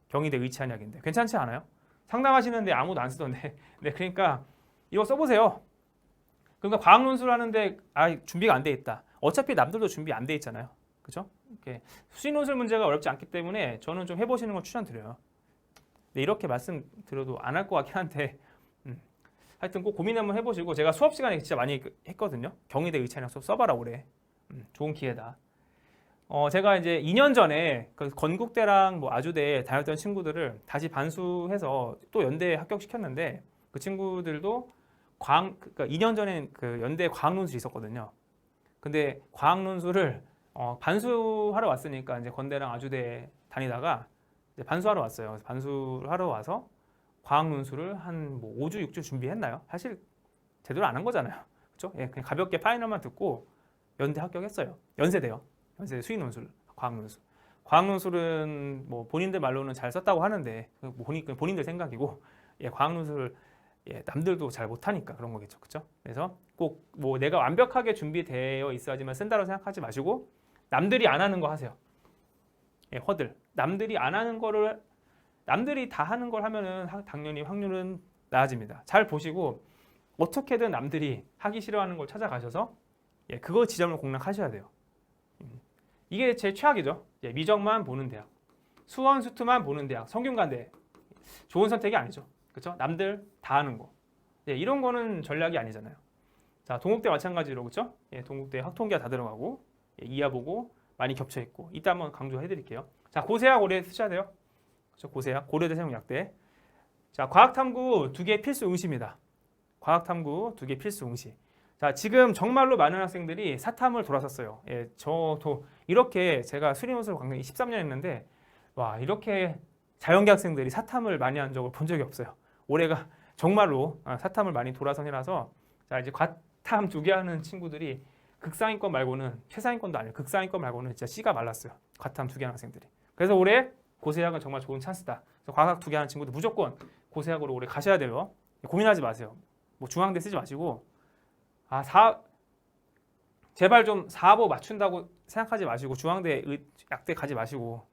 경희대 의치한약인데 괜찮지 않아요? 상담하시는데 아무도 안 쓰던데. 네, 그러니까 이거 써보세요. 그러니까 과학 논술 하는데 준비가 안 돼 있다. 어차피 남들도 준비 안 돼 있잖아요. 그죠? 이렇게 수시 논술 문제가 어렵지 않기 때문에 저는 좀 해보시는 걸 추천드려요. 네, 이렇게 말씀드려도 안 할 것 같긴 한데 하여튼 꼭 고민 한번 해보시고 제가 수업 시간에 진짜 많이 했거든요. 경희대 의치한약 수업 써봐라 올해. 좋은 기회다. 제가 이제 2년 전에 그 건국대랑 뭐 아주대 다녔던 친구들을 다시 반수해서 또 연대에 합격시켰는데 그 친구들도 그러니까 2년 전엔 그 연대 과학논술이 있었거든요. 근데 과학논술을 반수하러 왔으니까 이제 건대랑 아주대 다니다가 이제 반수하러 왔어요. 그래서 반수하러 와서 과학논술을 한 뭐 5주, 6주 준비했나요? 사실 제대로 안 한 거잖아요. 그렇죠? 예, 그냥 가볍게 파이널만 듣고 연대 합격했어요. 연세대요. 연세대 수의논술, 과학논술. 과학논술은 뭐 본인들 말로는 잘 썼다고 하는데 본인들 생각이고 예, 과학논술 예, 남들도 잘 못하니까 그런 거겠죠, 그렇죠? 그래서 꼭 뭐 내가 완벽하게 준비되어 있어야지만 쓴다고 생각하지 마시고 남들이 안 하는 거 하세요. 예, 허들. 남들이 안 하는 거를 남들이 다 하는 걸 하면은 당연히 확률은 나아집니다. 잘 보시고 어떻게든 남들이 하기 싫어하는 걸 찾아가셔서 예, 그거 지점을 공략하셔야 돼요. 이게 제 최악이죠. 예, 미적만 보는 대학, 수원, 수투만 보는 대학, 성균관대 좋은 선택이 아니죠. 그렇죠? 남들 다 하는 거. 예, 이런 거는 전략이 아니잖아요. 자, 동국대 마찬가지로 그렇죠? 예, 동국대 학통계가 다 들어가고 예, 이하 보고 많이 겹쳐 있고 이따 한번 강조해 드릴게요. 자, 고세학 올해 쓰셔야 돼요. 그렇죠? 고세학, 고려대 세종약대. 자, 과학탐구 2개 필수 응시입니다. 과학탐구 2개 필수 응시. 자, 지금 정말로 많은 학생들이 사탐을 돌아섰어요. 예, 저도 이렇게 제가 수리논술 강의 13년 했는데 와, 이렇게 자연계 학생들이 사탐을 많이 한 적을 본 적이 없어요. 올해가 정말로 사탐을 많이 돌아선 해라서 자, 이제 과탐 2개 하는 친구들이 극상위권 말고는 최상위권도 아니에요. 극상위권 말고는 진짜 씨가 말랐어요. 과탐 2개 하는 학생들이. 그래서 올해 고세학은 정말 좋은 찬스다. 그래서 과학 2개 하는 친구들 무조건 고세학으로 올해 가셔야 돼요. 고민하지 마세요. 뭐 중앙대 쓰지 마시고 제발 좀 4보 맞춘다고 생각하지 마시고 중앙대 약대 가지 마시고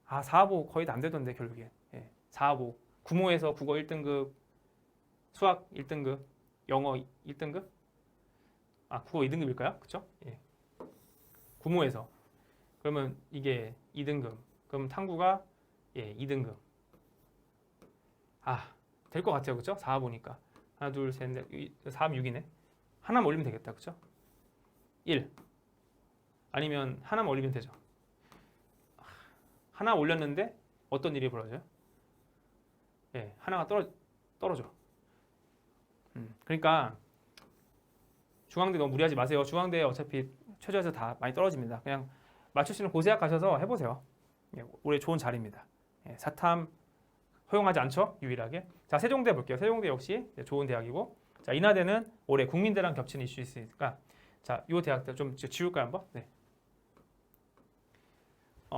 4보 거의 다 안 되던데 결국에 예, 4보 구모에서 국어 1등급 수학 1등급 영어 1등급 국어 2등급일까요? 그쵸? 예. 구모에서 그러면 이게 2등급 그럼 탐구가 예 2등급 될 것 같아요. 그쵸? 4 보니까 하나 둘 셋 넷 4, 6이네 하나만 올리면 되겠다. 그쵸? 1 아니면 하나만 올리면 되죠. 하나 올렸는데 어떤 일이 벌어져요? 예, 하나가 떨어져. 그러니까 중앙대 너무 무리하지 마세요. 중앙대 어차피 최저에서 다 많이 떨어집니다. 그냥 맞추시는 고세학 가셔서 해보세요. 예, 올해 좋은 자리입니다. 예, 사탐 허용하지 않죠? 유일하게. 자, 세종대 볼게요. 세종대 역시 좋은 대학이고 자, 인하대는 올해 국민대랑 겹치는 이슈 있으니까 자, 이 대학들 좀 지울까요 한번? 네.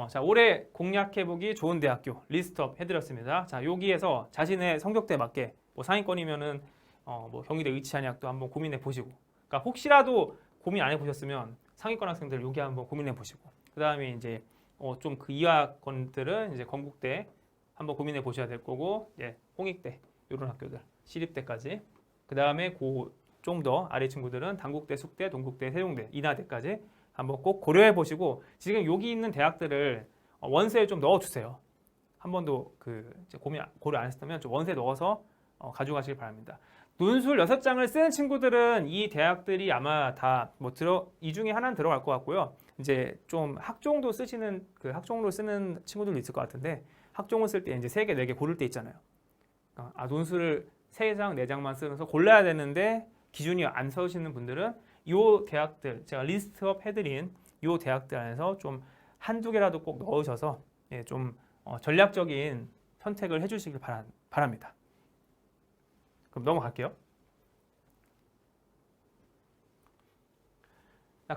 자, 올해 공략해보기 좋은 대학교 리스트업 해드렸습니다. 자, 여기에서 자신의 성적대에 맞게 뭐 상위권이면은 뭐 경희대 의치한약도 한번 고민해 보시고 그러니까 혹시라도 고민 안 해보셨으면 상위권 학생들 여기 한번 고민해 보시고 그 다음에 이제 좀 그 이하권들은 이제 건국대 한번 고민해 보셔야 될 거고 예, 홍익대 이런 학교들 시립대까지 그 다음에 좀 더 아래 친구들은 단국대, 숙대, 동국대, 세종대, 인하대까지 한번 꼭 고려해 보시고 지금 여기 있는 대학들을 원세에 좀 넣어주세요. 한 번도 고려 안 했다면 좀 원세 넣어서 가져가시길 바랍니다. 논술 6장을 쓰는 친구들은 이 대학들이 아마 다 이 중에 하나는 들어갈 것 같고요. 이제 좀 학종도 쓰시는 학종으로 쓰는 친구들도 있을 것 같은데 학종을 쓸 때 이제 3개, 4개 고를 때 있잖아요. 논술을 3장, 4장만 쓰면서 골라야 되는데 기준이 안 서시는 분들은 이 대학들 제가 리스트업 해드린 이 대학들 안에서 좀 한두 개라도 꼭 넣으셔서 예, 좀 전략적인 선택을 해주시길 바랍니다. 그럼 넘어갈게요.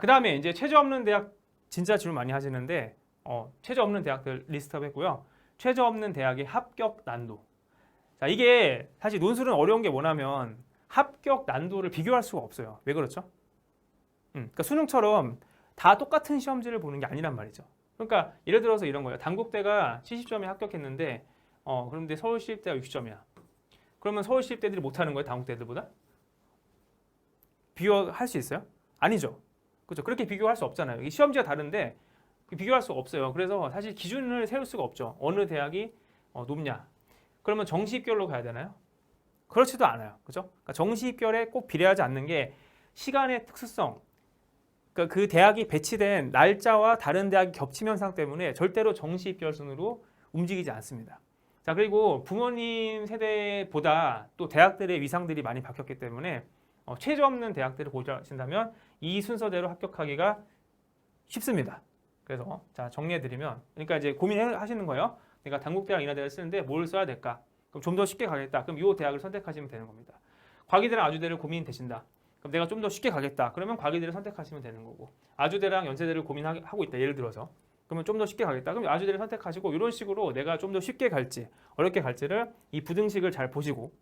그 다음에 이제 최저 없는 대학 진짜 질문 많이 하시는데 최저 없는 대학들 리스트업 했고요. 최저 없는 대학의 합격 난도. 자, 이게 사실 논술은 어려운 게 뭐냐면 합격 난도를 비교할 수가 없어요. 왜 그렇죠? 그러니까 수능처럼 다 똑같은 시험지를 보는 게 아니란 말이죠. 그러니까 예를 들어서 이런 거예요. 단국대가 70점에 합격했는데 그런데 서울시립대가 60점이야. 그러면 서울시립대들이 못하는 거예요, 단국대들보다? 비교할 수 있어요? 아니죠. 그렇죠. 그렇게 비교할 수 없잖아요. 이 시험지가 다른데 비교할 수가 없어요. 그래서 사실 기준을 세울 수가 없죠. 어느 대학이 높냐. 그러면 정시입결로 가야 되나요? 그렇지도 않아요. 그죠? 그러니까 정시입결에 꼭 비례하지 않는 게 시간의 특수성, 그러니까 그 대학이 배치된 날짜와 다른 대학이 겹침 현상 때문에 절대로 정시입결 순으로 움직이지 않습니다. 자, 그리고 부모님 세대보다 또 대학들의 위상들이 많이 바뀌었기 때문에 최저 없는 대학들을 고려하신다면 이 순서대로 합격하기가 쉽습니다. 그래서 자, 정리해드리면, 그러니까 이제 고민하시는 거예요. 내가 단국대랑 인하대를 쓰는데 뭘 써야 될까? 그럼 좀 더 쉽게 가겠다. 그럼 이 대학을 선택하시면 되는 겁니다. 과기대랑 아주대를 고민되신다. 그럼 내가 좀 더 쉽게 가겠다. 그러면 과기대를 선택하시면 되는 거고, 아주대랑 연세대를 고민하고 있다. 예를 들어서 그러면 좀 더 쉽게 가겠다. 그럼 아주대를 선택하시고, 이런 식으로 내가 좀 더 쉽게 갈지 어렵게 갈지를 이 부등식을 잘 보시고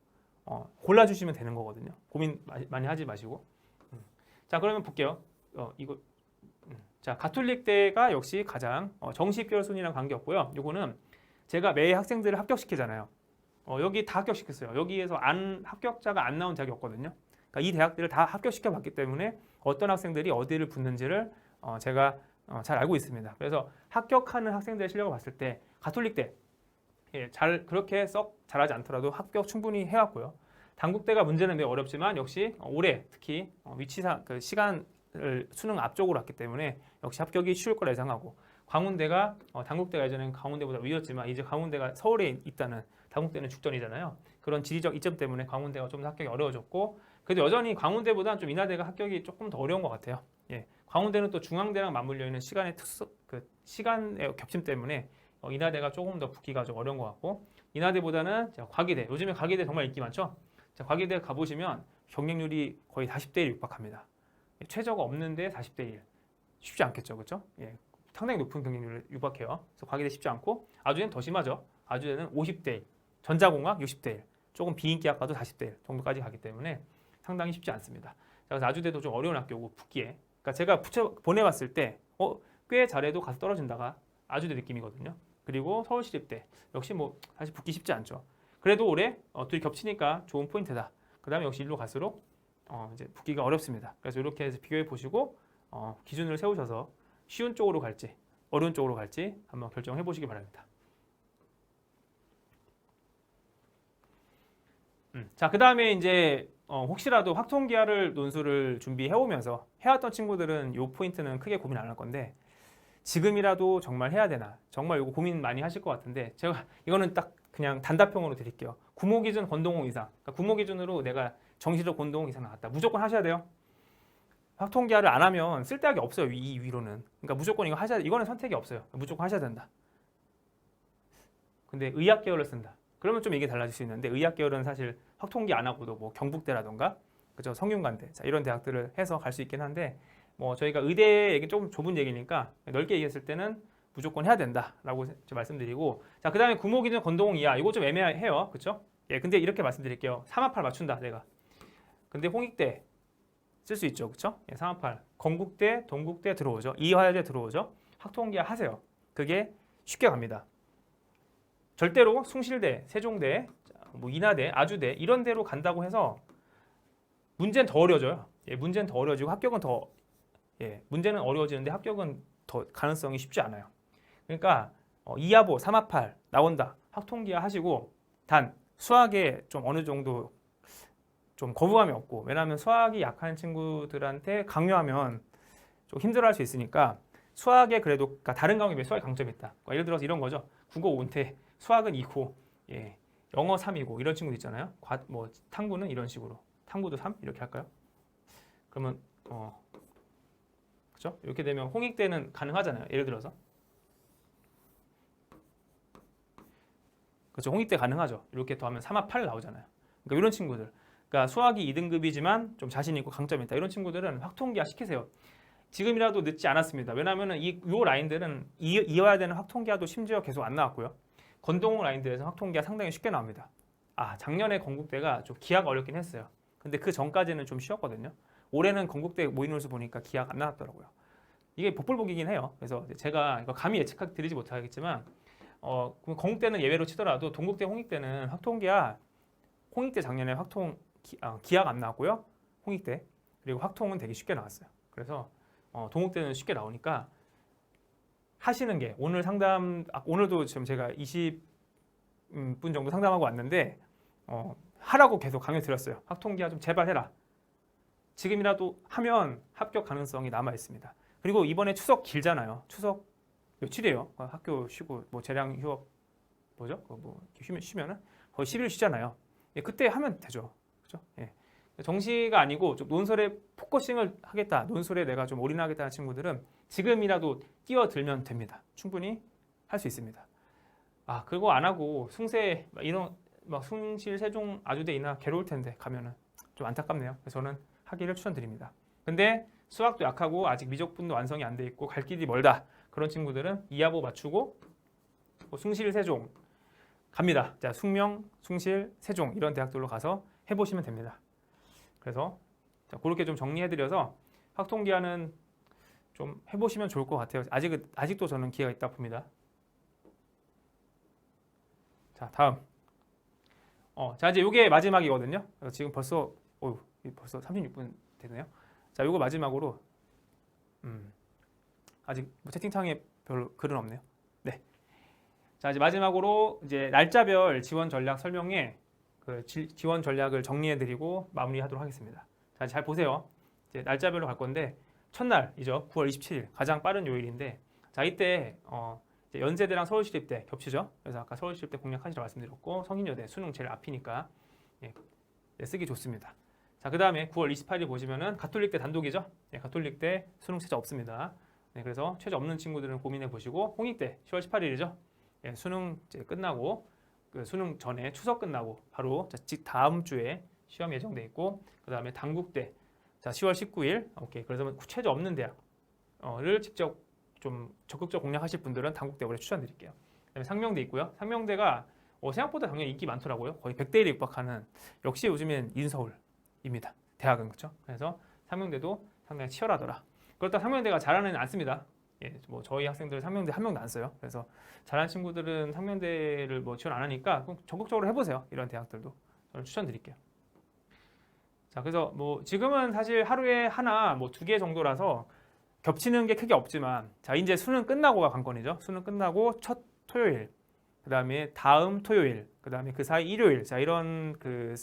골라주시면 되는 거거든요. 고민 많이 하지 마시고. 자, 그러면 볼게요. 자, 가톨릭대가 역시 가장 정시입결 순위랑 관계없고요. 요거는 제가 매 학생들을 합격시키잖아요. 여기 다 합격시켰어요. 여기에서 합격자가 안 나온 대학이 없거든요. 그러니까 이 대학들을 다 합격시켜 봤기 때문에 어떤 학생들이 어디를 붙는지를 제가 잘 알고 있습니다. 그래서 합격하는 학생들의 실력을 봤을 때 가톨릭대 그렇게 썩 잘하지 않더라도 합격 충분히 해왔고요. 단국대가 문제는 매우 어렵지만 역시 올해 특히 위치상 그 시간을 수능 앞쪽으로 왔기 때문에 역시 합격이 쉬울 거라 예상하고, 광운대가 단국대가 예전에는 광운대보다 위였지만 이제 광운대가 서울에 있다는, 단국대는 죽전이잖아요. 그런 지리적 이점 때문에 광운대가 좀 더 합격이 어려워졌고, 그래도 여전히 광운대보다는 좀 인하대가 합격이 조금 더 어려운 것 같아요. 광운대는 또 중앙대랑 맞물려 있는 시간의 시간의 겹침 때문에 인하대가 조금 더 붙기가 좀 어려운 것 같고, 인하대보다는 과기대, 요즘에 과기대 정말 인기 많죠. 자, 과기대 가보시면 경쟁률이 거의 40대 1 육박합니다. 최저가 없는데 40대 1 쉽지 않겠죠, 그렇죠? 상당히 높은 경쟁률을 육박해요. 그래서 과기대 쉽지 않고, 아주대는 더 심하죠. 아주대는 50대 1, 전자공학 60대 1, 조금 비인기 학과도 40대 1 정도까지 가기 때문에 상당히 쉽지 않습니다. 자, 그래서 아주대도 좀 어려운 학교고 붙기에, 그러니까 제가 보내봤을 때 꽤 잘해도 가서 떨어진다가 아주대 느낌이거든요. 그리고 서울시립대 역시 뭐 사실 붙기 쉽지 않죠. 그래도 올해 둘이 겹치니까 좋은 포인트다. 그 다음에 역시 일로 갈수록 이제 붙기가 어렵습니다. 그래서 이렇게 해서 비교해 보시고 기준을 세우셔서 쉬운 쪽으로 갈지 어려운 쪽으로 갈지 한번 결정해 보시기 바랍니다. 자, 그 다음에 이제 혹시라도 확통기하를 논술을 준비해 오면서 해왔던 친구들은 이 포인트는 크게 고민 안 할 건데, 지금이라도 정말 해야 되나, 정말 이거 고민 많이 하실 것 같은데, 제가 이거는 딱 그냥 단답형으로 드릴게요. 구모 기준 권동홍 이상, 그러니까 구모 기준으로 내가 정시적 권동홍 이상 나왔다, 무조건 하셔야 돼요. 확통기하를 안 하면 쓸데하기 없어요, 이 위로는. 그러니까 무조건 이거 하셔야 돼. 이거는 선택이 없어요. 무조건 하셔야 된다. 근데 의학 계열을 쓴다, 그러면 좀 이게 달라질 수 있는데, 의학 계열은 사실 확통기 안 하고도 뭐 경북대라던가 그죠, 성균관대, 자, 이런 대학들을 해서 갈 수 있긴 한데, 뭐 저희가 의대 얘기 조금 좁은 얘기니까 넓게 얘기했을 때는 무조건 해야 된다라고 말씀드리고, 자, 그다음에 구모 기준 권동홍 이하, 이거 좀 애매해요, 그렇죠? 근데 이렇게 말씀드릴게요. 3합8 맞춘다 내가. 근데 홍익대 쓸 수 있죠, 그렇죠? 3합8 건국대, 동국대 들어오죠. 이화여대 들어오죠. 확통기하 하세요. 그게 쉽게 갑니다. 절대로 숭실대, 세종대, 뭐 인하대, 아주대 이런 데로 간다고 해서 문제는 더 어려워져요. 문제는 더 어려워지고 합격은 더 문제는 어려워지는데 합격은 더 가능성이 쉽지 않아요. 그러니까 2하보, 3합8 나온다, 확통기하 하시고, 단 수학에 좀 어느 정도 좀 거부감이 없고, 왜냐하면 수학이 약한 친구들한테 강요하면 좀 힘들어할 수 있으니까 수학에 그래도, 그러니까 다른 과목에 수학에 강점이 있다. 그러니까 예를 들어서 이런 거죠. 국어 5인데 수학은 2고 영어 3이고 이런 친구도 있잖아요. 뭐 탐구는 이런 식으로, 탐구도 3 이렇게 할까요? 그러면 그죠? 이렇게 되면 홍익대는 가능하잖아요. 예를 들어서 그렇죠. 홍익대 가능하죠. 이렇게 더하면 3합8 나오잖아요. 그러니까 이런 친구들, 그러니까 수학이 2등급이지만 좀 자신 있고 강점이 있다, 이런 친구들은 확통기하 시키세요. 지금이라도 늦지 않았습니다. 왜냐하면 이 라인들은 이어야 되는 확통기하도 심지어 계속 안 나왔고요. 권동홍 라인들에서 확통기하 상당히 쉽게 나옵니다. 작년에 건국대가 좀 기하가 어렵긴 했어요. 근데 그 전까지는 좀 쉬웠거든요. 올해는 건국대 모의인원수 보니까 기하가 안 나왔더라고요. 이게 복불복이긴 해요. 그래서 제가 이거 감히 예측드리지 못하겠지만 그럼 건국대는 예외로 치더라도 동국대, 홍익대는 확통기하, 홍익대 작년에 기하가 안 나왔고요. 홍익대 그리고 확통은 되게 쉽게 나왔어요. 그래서 동국대는 쉽게 나오니까 하시는 게 오늘 상담 오늘도 지금 제가 20분 정도 상담하고 왔는데 하라고 계속 강요 드렸어요. 학통기하 좀 제발 해라. 지금이라도 하면 합격 가능성이 남아 있습니다. 그리고 이번에 추석 길잖아요. 추석 며칠이에요? 학교 쉬고 뭐 재량 휴업 뭐죠? 뭐 쉬면은 거의 10일 쉬잖아요. 예, 그때 하면 되죠. 그죠? 예. 정시가 아니고 좀 논술에 포커싱을 하겠다. 논술에 내가 좀 올인하겠다는 친구들은 지금이라도 뛰어들면 됩니다. 충분히 할 수 있습니다. 그거 안 하고 숭세 이런 막 숭실, 세종, 아주대이나 괴로울 텐데 가면은 좀 안타깝네요. 그래서 저는 하기를 추천드립니다. 근데 수학도 약하고 아직 미적분도 완성이 안 돼 있고 갈 길이 멀다. 그런 친구들은 이하보 맞추고 숭실, 세종 갑니다. 자, 숙명, 숭실, 세종 이런 대학들로 가서 해보시면 됩니다. 그래서 자, 그렇게 좀 정리해드려서 학통기하는 좀 해보시면 좋을 것 같아요. 아직도 저는 기회가 있다 봅니다. 자, 다음. 자, 이제 이게 마지막이거든요. 지금 벌써 36분 되네요. 자, 이거 마지막으로 아직 뭐 채팅창에 별로 글은 없네요. 네. 자, 이제 마지막으로 이제 날짜별 지원 전략 설명에 그 지원 전략을 정리해드리고 마무리하도록 하겠습니다. 자, 잘 보세요. 이제 날짜별로 갈 건데 첫날이죠. 9월 27일 가장 빠른 요일인데 자, 이때 이제 연세대랑 서울시립대 겹치죠. 그래서 아까 서울시립대 공략하시라고 말씀드렸고 성인여대 수능 제일 앞이니까 쓰기 좋습니다. 자, 그 다음에 9월 28일 보시면은 가톨릭대 단독이죠. 가톨릭대 수능 최저 없습니다. 그래서 최저 없는 친구들은 고민해 보시고 홍익대 10월 18일이죠. 수능 이제 끝나고 그 수능 전에 추석 끝나고 바로 다음 주에 시험 예정돼 있고 그 다음에 단국대 자 10월 19일 오케이 그래서 최저 없는 대학을 직접 좀 적극적 공략하실 분들은 단국대 올해 추천드릴게요. 그다음에 상명대 있고요. 상명대가 생각보다 당연히 인기 많더라고요. 거의 100대 1에 육박하는 역시 요즘엔 인서울입니다. 대학은 그렇죠. 그래서 상명대도 상당히 치열하더라. 그렇다 상명대가 잘하는 애는 안 씁니다. 뭐 저희 학생들 상명대 한 명도 안 써요. 그래서 잘하는 친구들은 상명대를 뭐 지원 안 하니까 적극적으로 해보세요. 이런 대학들도 저는 추천드릴게요. 자, 그래서 뭐 지금은 사실 하루에 하나 뭐 2개 정도라서 겹치는 게 크게 없지만 자, 이제 수능 끝나고가 관건이죠. 수능 끝나고 첫 토요일, 그 다음에 다음 토요일, 그 다음에 그 사이 일요일, 자 이런 그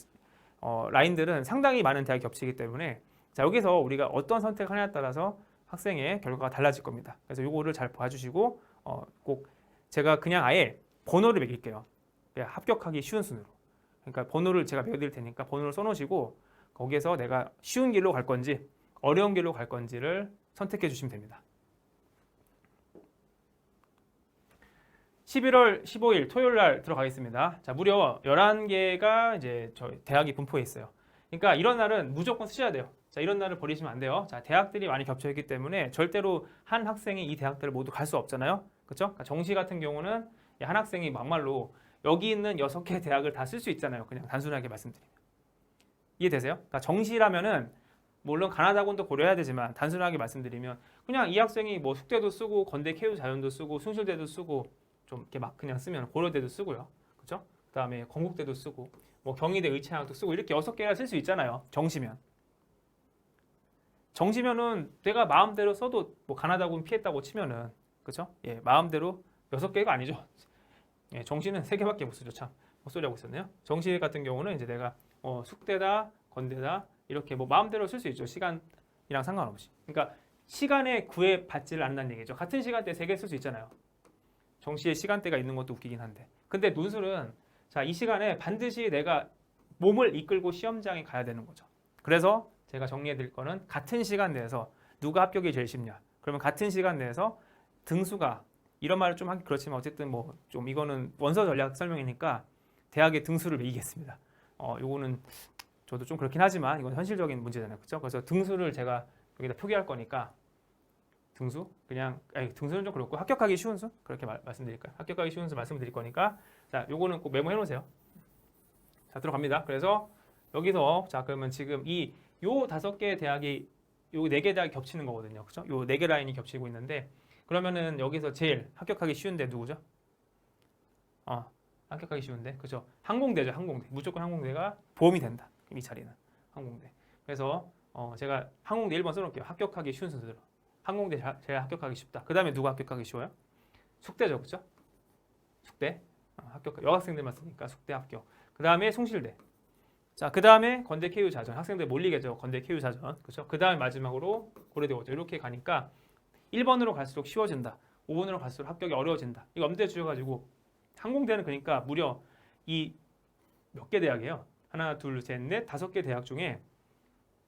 라인들은 상당히 많은 대학이 겹치기 때문에 자 여기서 우리가 어떤 선택을 하냐에 따라서 학생의 결과가 달라질 겁니다. 그래서 요거를 잘 봐주시고 꼭 제가 그냥 아예 번호를 매길게요. 그냥 합격하기 쉬운 순으로. 그러니까 번호를 제가 매겨드릴 테니까 번호를 써놓으시고 거기에서 내가 쉬운 길로 갈 건지 어려운 길로 갈 건지를 선택해 주시면 됩니다. 11월 15일 토요일 날 들어가겠습니다. 자, 무려 11개가 이제 저희 대학이 분포해 있어요. 그러니까 이런 날은 무조건 쓰셔야 돼요. 자, 이런 날을 버리시면 안 돼요. 자, 대학들이 많이 겹쳐 있기 때문에 절대로 한 학생이 이 대학들을 모두 갈 수 없잖아요. 그렇죠? 그러니까 정시 같은 경우는 한 학생이 막말로 여기 있는 6개 대학을 다 쓸 수 있잖아요. 그냥 단순하게 말씀드리면. 이해되세요? 그러니까 정시라면은 물론 가나다군도 고려해야 되지만 단순하게 말씀드리면 그냥 이 학생이 뭐 숙대도 쓰고 건대 케이오 자연도 쓰고 숭실대도 쓰고 좀 이렇게 막 그냥 쓰면 고려대도 쓰고요. 그렇죠? 그다음에 건국대도 쓰고 뭐 경희대 의창학도 쓰고 이렇게 6개나 쓸 수 있잖아요. 정시면. 정시면은 내가 마음대로 써도 뭐 가나다군 피했다고 치면은 그렇죠? 마음대로 6개가 아니죠. 정시는 3개밖에 못 쓰죠. 참. 헛소리 하고 있었네요. 정시 같은 경우는 이제 내가 숙대다, 건대다 이렇게 뭐 마음대로 쓸 수 있죠. 시간이랑 상관없이. 그러니까 시간에 구애받지를 않는다는 얘기죠. 같은 시간대에 3개 쓸 수 있잖아요. 정시에 시간대가 있는 것도 웃기긴 한데. 근데 논술은 자, 이 시간에 반드시 내가 몸을 이끌고 시험장에 가야 되는 거죠. 그래서 제가 정리해 드릴 거는 같은 시간 내에서 누가 합격이 제일 쉽냐. 그러면 같은 시간 내에서 등수가 이런 말을 좀 하기 그렇지만 어쨌든 뭐 좀 이거는 원서 전략 설명이니까 대학의 등수를 매기겠습니다. 요거는 저도 좀 그렇긴 하지만 이건 현실적인 문제잖아요. 그렇죠? 그래서 등수를 제가 여기다 표기할 거니까 등수? 그냥 등수는 좀 그렇고 합격하기 쉬운 수? 그렇게 말씀드릴까요? 합격하기 쉬운 수 말씀드릴 거니까 자, 요거는 꼭 메모해 놓으세요. 자, 들어갑니다. 그래서 여기서 자, 그러면 지금 이 요 5개 대학이 요 4개 대학이 겹치는 거거든요. 그죠? 요 4개 라인이 겹치고 있는데 그러면은 여기서 제일 합격하기 쉬운데 누구죠? 합격하기 쉬운데. 그죠? 항공대죠. 항공대. 무조건 항공대가 보험이 된다. 이 자리는. 항공대. 그래서 제가 항공대 1번 써놓을게요. 합격하기 쉬운 순서대로. 항공대 제일 합격하기 쉽다. 그 다음에 누가 합격하기 쉬워요? 숙대죠. 그죠? 숙대. 여학생들만 쓰니까 숙대 합격. 그 다음에 숭실대. 자, 그 다음에 건대 KU 자전. 학생들 몰리겠죠. 건대 KU 자전. 그죠? 그 다음에 마지막으로 고려대 오죠. 이렇게 가니까 1번으로 갈수록 쉬워진다. 5번으로 갈수록 합격이 어려워진다. 이거 엄대 주셔가지고 항공대는 그러니까 무려 이 몇 개 대학이에요? 하나, 둘, 셋, 넷, 5개 대학 중에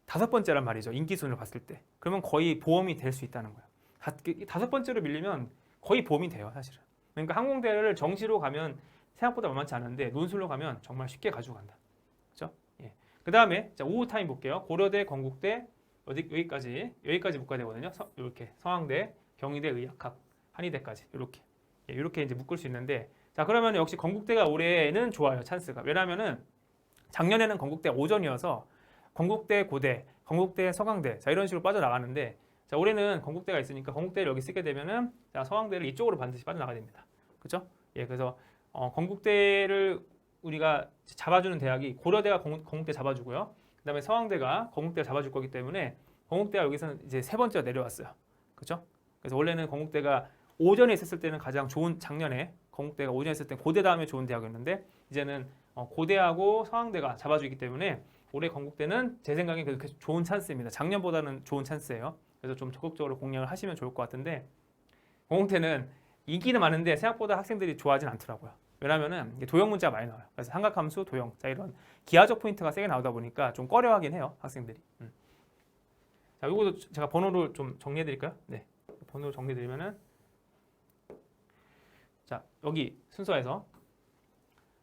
5번째란 말이죠. 인기순으로 봤을 때. 그러면 거의 보험이 될 수 있다는 거예요. 5번째로 밀리면 거의 보험이 돼요, 사실은. 그러니까 항공대를 정시로 가면 생각보다 만만치 않은데 논술로 가면 정말 쉽게 가지고 간다. 그렇죠? 예. 그 다음에 자, 오후 타임 볼게요. 고려대, 건국대 여기까지 묶어야 되거든요. 이렇게 서강대, 경희대, 의학학, 한의대까지 이렇게 이제 묶을 수 있는데 자 그러면 역시 건국대가 올해는 좋아요 찬스가. 왜냐하면은 작년에는 건국대 오전이어서 건국대 고대, 건국대 서강대 자 이런 식으로 빠져나가는데 자 올해는 건국대가 있으니까 건국대를 여기 쓰게 되면은 자 서강대를 이쪽으로 반드시 빠져나가야 됩니다. 그렇죠? 예, 그래서 건국대를 우리가 잡아주는 대학이 고려대가 건국대 잡아주고요. 그다음에 서강대가 건국대가 잡아줄 거기 때문에 건국대가 여기서는 이제 3번째가 내려왔어요. 그렇죠? 그래서 원래는 건국대가 오전에 있었을 때는 가장 좋은 작년에 건국대가 오전에 있을 때 고대 다음에 좋은 대학이었는데 이제는 고대하고 서강대가 잡아주기 때문에 올해 건국대는 제 생각엔 그래도 좋은 찬스입니다. 작년보다는 좋은 찬스예요. 그래서 좀 적극적으로 공략을 하시면 좋을 것 같은데 건국대는 인기는 많은데 생각보다 학생들이 좋아하진 않더라고요. 왜냐면은 도형 문제가 많이 나와요. 그래서 삼각함수, 도형, 자 이런 기하적 포인트가 세게 나오다 보니까 좀 꺼려하긴 해요, 학생들이. 자, 이것도 제가 번호를 좀 정리해 드릴까요? 네, 번호 정리해 드리면은 자 여기 순서에서